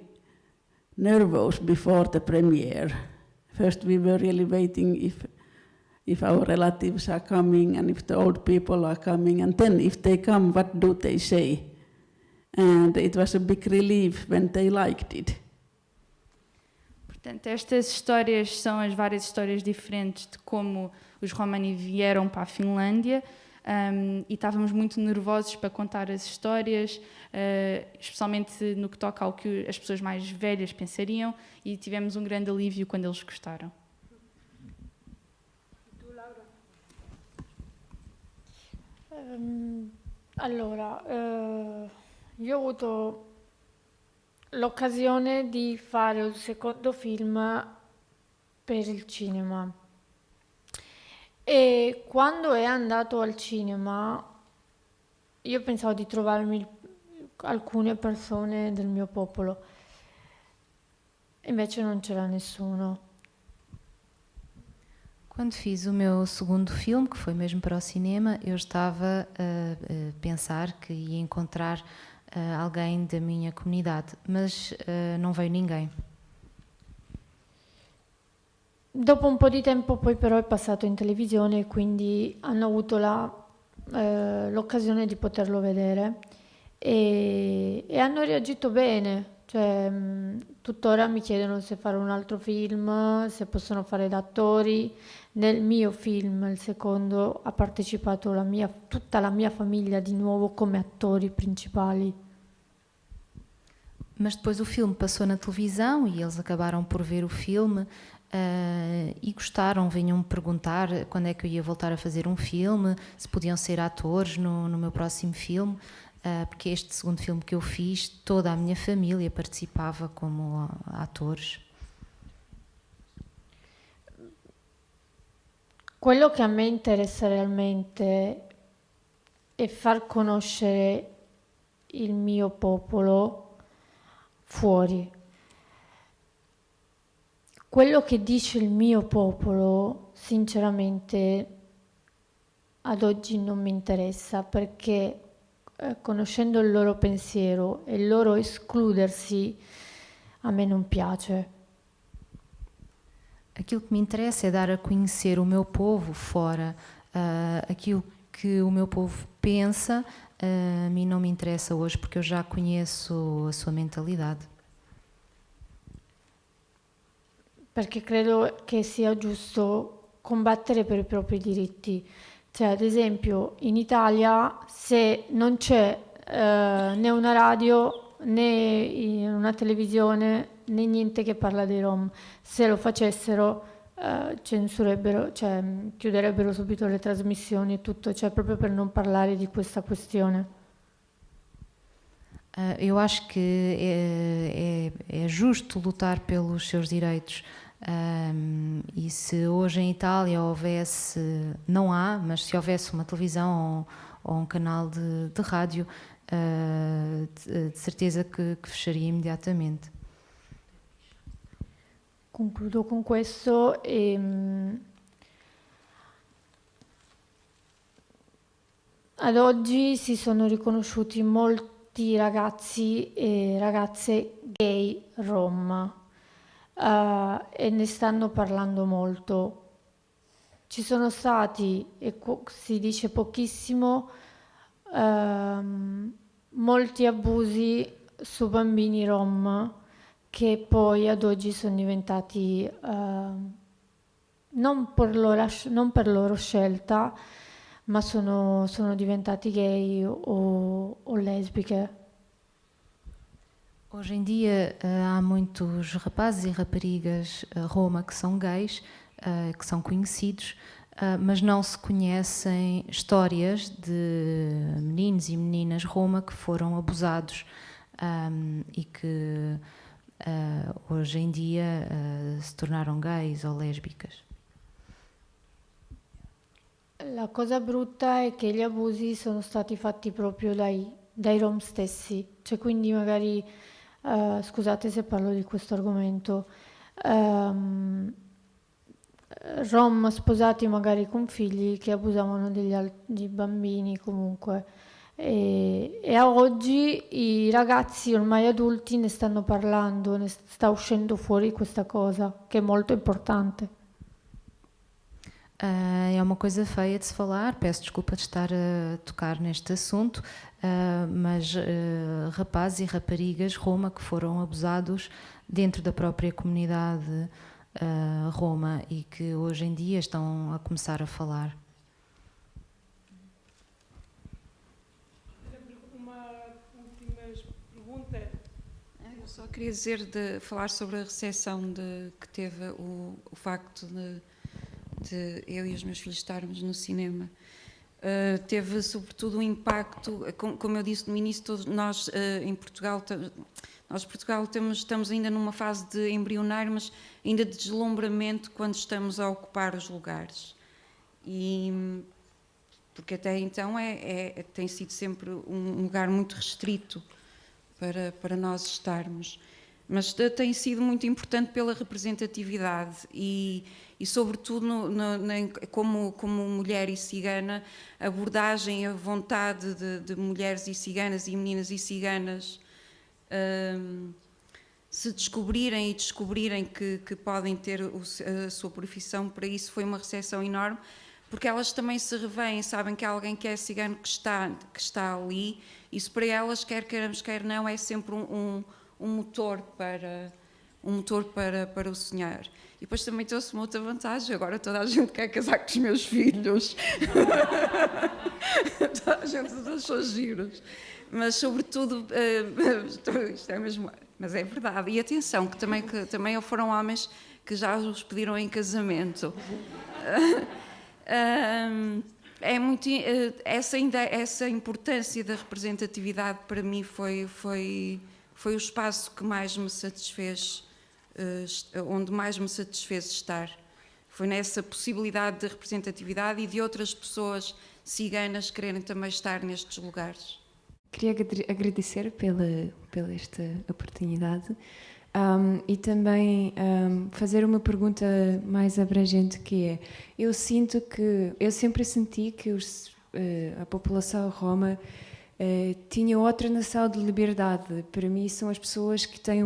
Speaker 4: nervous before the premiere. First we were really waiting if our relatives are coming and if the old people are coming, and then if they come, what do they say? And it was a big relief when they liked it.
Speaker 5: Portanto, estas histórias são as várias histórias diferentes de como os Romani vieram para a Finlândia, e estávamos muito nervosos para contar as histórias, especialmente no que toca ao que as pessoas mais velhas pensariam, e tivemos um grande alívio quando eles gostaram.
Speaker 6: Allora, io ho avuto l'occasione di fare un secondo film per il cinema. E quando è andato al cinema io pensavo di trovarmi alcune persone del mio popolo, invece non c'era nessuno.
Speaker 7: Quando fiz o meu segundo filme, que foi mesmo para o cinema, eu estava a pensar que ia encontrar alguém da minha comunidade, mas não veio ninguém.
Speaker 6: Dopo un po' di tempo poi però è passato in televisione e quindi hanno avuto l'occasione di poterlo vedere e hanno reagito bene, cioè tuttora mi chiedono se fare un altro film, se possono fare da attori. Nel mio film, il secondo, ha partecipato tutta la mia famiglia di nuovo come attori principali.
Speaker 7: Mas depois o filme passou na televisão e eles acabaram por ver o filme e gostaram, vinham-me perguntar quando é que eu ia voltar a fazer um filme, se podiam ser atores no meu próximo filme, porque este segundo filme que eu fiz, toda a minha família participava como atores.
Speaker 6: Quello che a me interessa realmente è far conoscere il mio popolo fuori. Quello che dice il mio popolo, sinceramente, ad oggi non mi interessa, perché conoscendo il loro pensiero e il loro escludersi, a me non piace.
Speaker 7: Aquilo que me interessa é dar a conhecer o meu povo fora. Aquilo que o meu povo pensa, a mim não me interessa hoje, porque eu já conheço a sua mentalidade.
Speaker 6: Perché credo che sia giusto combattere per i propri diritti. Cioè, ad esempio, in Italia, se non c'è né una radio né una televisione né niente che parla dei Rom, se lo facessero censurerebbero, cioè chiuderebbero subito le trasmissioni e tutto, cioè proprio per non parlare di questa questione.
Speaker 7: Eu acho que é justo lutar pelos seus direitos. E se hoje em Itália houvesse, não há, mas se houvesse uma televisão ou um canal de rádio, de certeza que fecharia imediatamente.
Speaker 6: Concludo con questo. ad oggi si sono riconosciuti molti ragazzi e ragazze gay rom e ne stanno parlando molto. Ci sono stati, e si dice pochissimo, molti abusi su bambini rom che poi ad oggi sono diventati non per loro scelta, ma sono diventati gay o lesbiche.
Speaker 7: Hoje em dia há muitos rapazes e raparigas Roma que são gays, que são conhecidos, mas não se conhecem histórias de meninos e meninas Roma que foram abusados e que hoje em dia se tornaram gays ou lésbicas.
Speaker 6: La cosa brutta è che gli abusi sono stati fatti proprio dai rom stessi, cioè quindi magari, scusate se parlo di questo argomento, rom sposati magari con figli che abusavano di bambini comunque. E a oggi i ragazzi ormai adulti ne stanno parlando, ne sta uscendo fuori questa cosa che è molto importante.
Speaker 7: É uma coisa feia de se falar, peço desculpa de estar a tocar neste assunto, mas rapazes e raparigas Roma que foram abusados dentro da própria comunidade Roma e que hoje em dia estão a começar a falar.
Speaker 1: Uma última pergunta.
Speaker 2: Eu só queria falar sobre a recepção que teve o facto de eu e os meus filhos estarmos no cinema. Teve sobretudo um impacto, como eu disse no início, nós em Portugal, estamos ainda numa fase de embrionário, mas ainda de deslumbramento quando estamos a ocupar os lugares. Porque até então tem sido sempre um lugar muito restrito para nós estarmos. Mas tem sido muito importante pela representatividade e sobretudo, como mulher e cigana, a abordagem, a vontade de mulheres e ciganas e meninas e ciganas se descobrirem que podem ter a sua profissão. Para isso foi uma recepção enorme, porque elas também se revêem, sabem que há alguém que é cigano que está ali. Isso para elas, quer queiramos, quer não, é sempre um motor para o sonhar. E depois também trouxe uma outra vantagem, agora toda a gente quer casar com os meus filhos. Toda a gente achou giros. Mas sobretudo, isto é mesmo, mas é verdade. E atenção, que também foram homens que já os pediram em casamento. É muito, essa importância da representatividade para mim foi o espaço que mais me satisfez, onde mais me satisfez estar. Foi nessa possibilidade de representatividade e de outras pessoas ciganas quererem também estar nestes lugares.
Speaker 11: Queria agradecer pela esta oportunidade e também fazer uma pergunta mais abrangente, que é: eu sempre senti que a população roma tinha outra noção de liberdade. Para mim são as pessoas que têm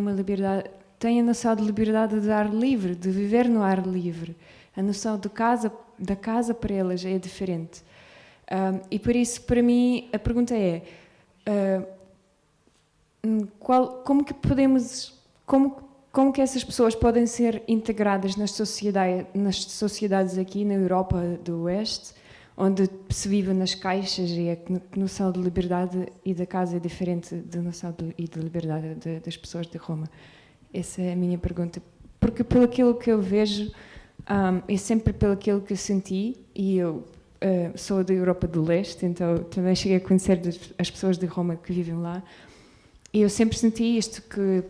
Speaker 11: têm a noção de liberdade de ar livre, de viver no ar livre. A noção da casa para elas é diferente. E por isso, para mim, a pergunta é: como que essas pessoas podem ser integradas nas sociedades aqui na Europa do Oeste, onde se vive nas caixas e a noção de liberdade e da casa é diferente da noção e de liberdade das pessoas de Roma? Essa é a minha pergunta. Porque pelo aquilo que eu vejo, é sempre pelo aquilo que eu senti, e eu sou da Europa do Leste, então também cheguei a conhecer as pessoas de Roma que vivem lá, e eu sempre senti isto, que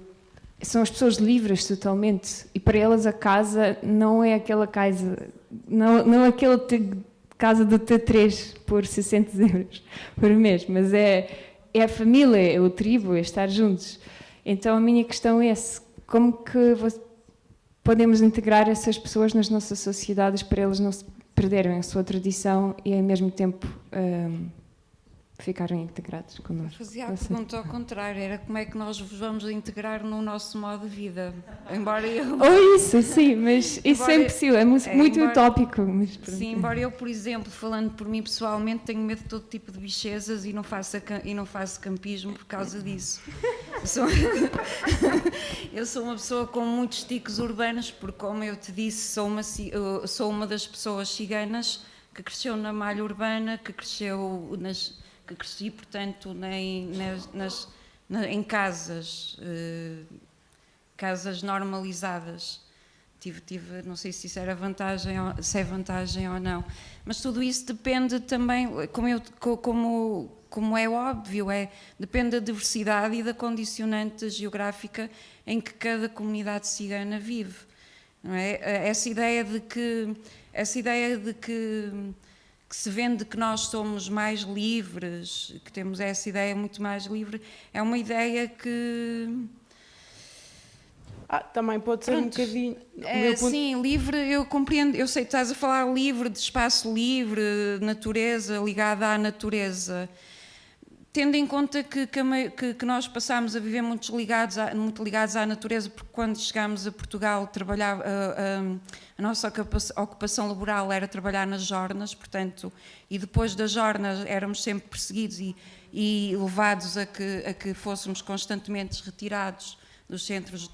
Speaker 11: são as pessoas livres totalmente, e para elas a casa não é aquela casa, não é aquela casa do T3 por 600 euros por mês, mas é a família, é o tribo, é estar juntos. Então a minha questão é como que podemos integrar essas pessoas nas nossas sociedades para elas não se perderem a sua tradição e ao mesmo tempo ficarem integrados connosco.
Speaker 2: Fazia a pergunta ao contrário, era como é que nós vos vamos integrar no nosso modo de vida, embora eu...
Speaker 11: Ou isso, sim, mas isso é impossível, é muito utópico. Mas
Speaker 2: sim, embora eu, por exemplo, falando por mim pessoalmente, tenho medo de todo tipo de bichezas e não faço campismo por causa disso. Eu sou uma pessoa com muitos tiques urbanos, porque, como eu te disse, sou uma das pessoas ciganas que cresceu na malha urbana, que cresci, portanto, em casas normalizadas. Não sei se isso era vantagem, se é vantagem ou não, mas tudo isso depende também, como é óbvio, depende da diversidade e da condicionante geográfica em que cada comunidade cigana vive. Não é? Essa ideia de que se vende que nós somos mais livres, que temos essa ideia muito mais livre, é uma ideia que...
Speaker 1: também pode ser um bocadinho...
Speaker 2: Sim, livre, eu compreendo, eu sei que estás a falar livre, de espaço livre, natureza, ligada à natureza. Tendo em conta que nós passámos a viver muito ligados à natureza, porque quando chegámos a Portugal, a nossa ocupação laboral era trabalhar nas jornas, portanto, e depois das jornas éramos sempre perseguidos e levados a que fôssemos constantemente retirados dos centros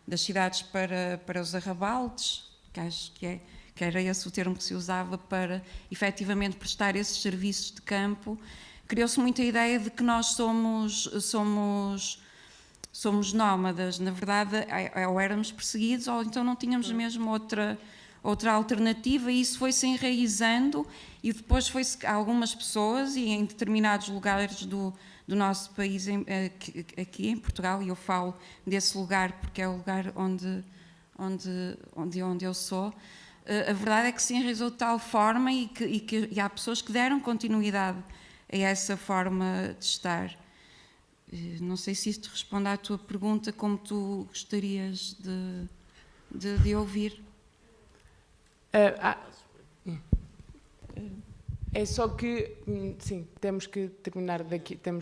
Speaker 2: das cidades para os arrabaldes, que acho que era esse o termo que se usava para efetivamente prestar esses serviços de campo. Criou-se muita ideia de que nós somos nómadas. Na verdade, ou éramos perseguidos ou então não tínhamos mesmo outra alternativa, e isso foi-se enraizando, e depois algumas pessoas, e em determinados lugares do nosso país, aqui em Portugal, e eu falo desse lugar porque é o lugar onde eu sou, a verdade é que se enraizou de tal forma e há pessoas que deram continuidade a essa forma de estar. Não sei se isto responde à tua pergunta como tu gostarias de ouvir.
Speaker 1: É só que, sim, temos que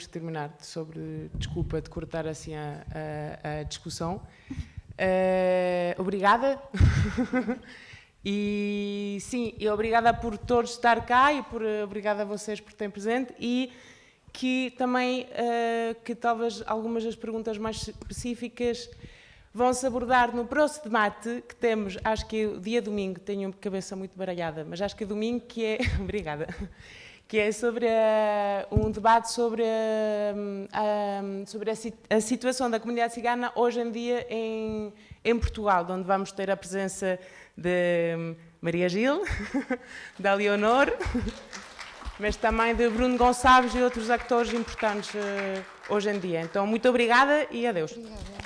Speaker 1: terminar sobre, desculpa de cortar assim a discussão. Obrigada. E sim, e obrigada por todos estar cá e obrigada a vocês por terem presente, e que também que talvez algumas das perguntas mais específicas vão-se abordar no próximo debate que temos, acho que é o dia domingo, tenho a cabeça muito baralhada, mas acho que é domingo, que é, obrigada, que é sobre um debate sobre a situação da comunidade cigana hoje em dia em Portugal, onde vamos ter a presença de Maria Gil, da Leonor, mas também de Bruno Gonçalves e outros atores importantes hoje em dia. Então, muito obrigada e adeus.
Speaker 2: Obrigada.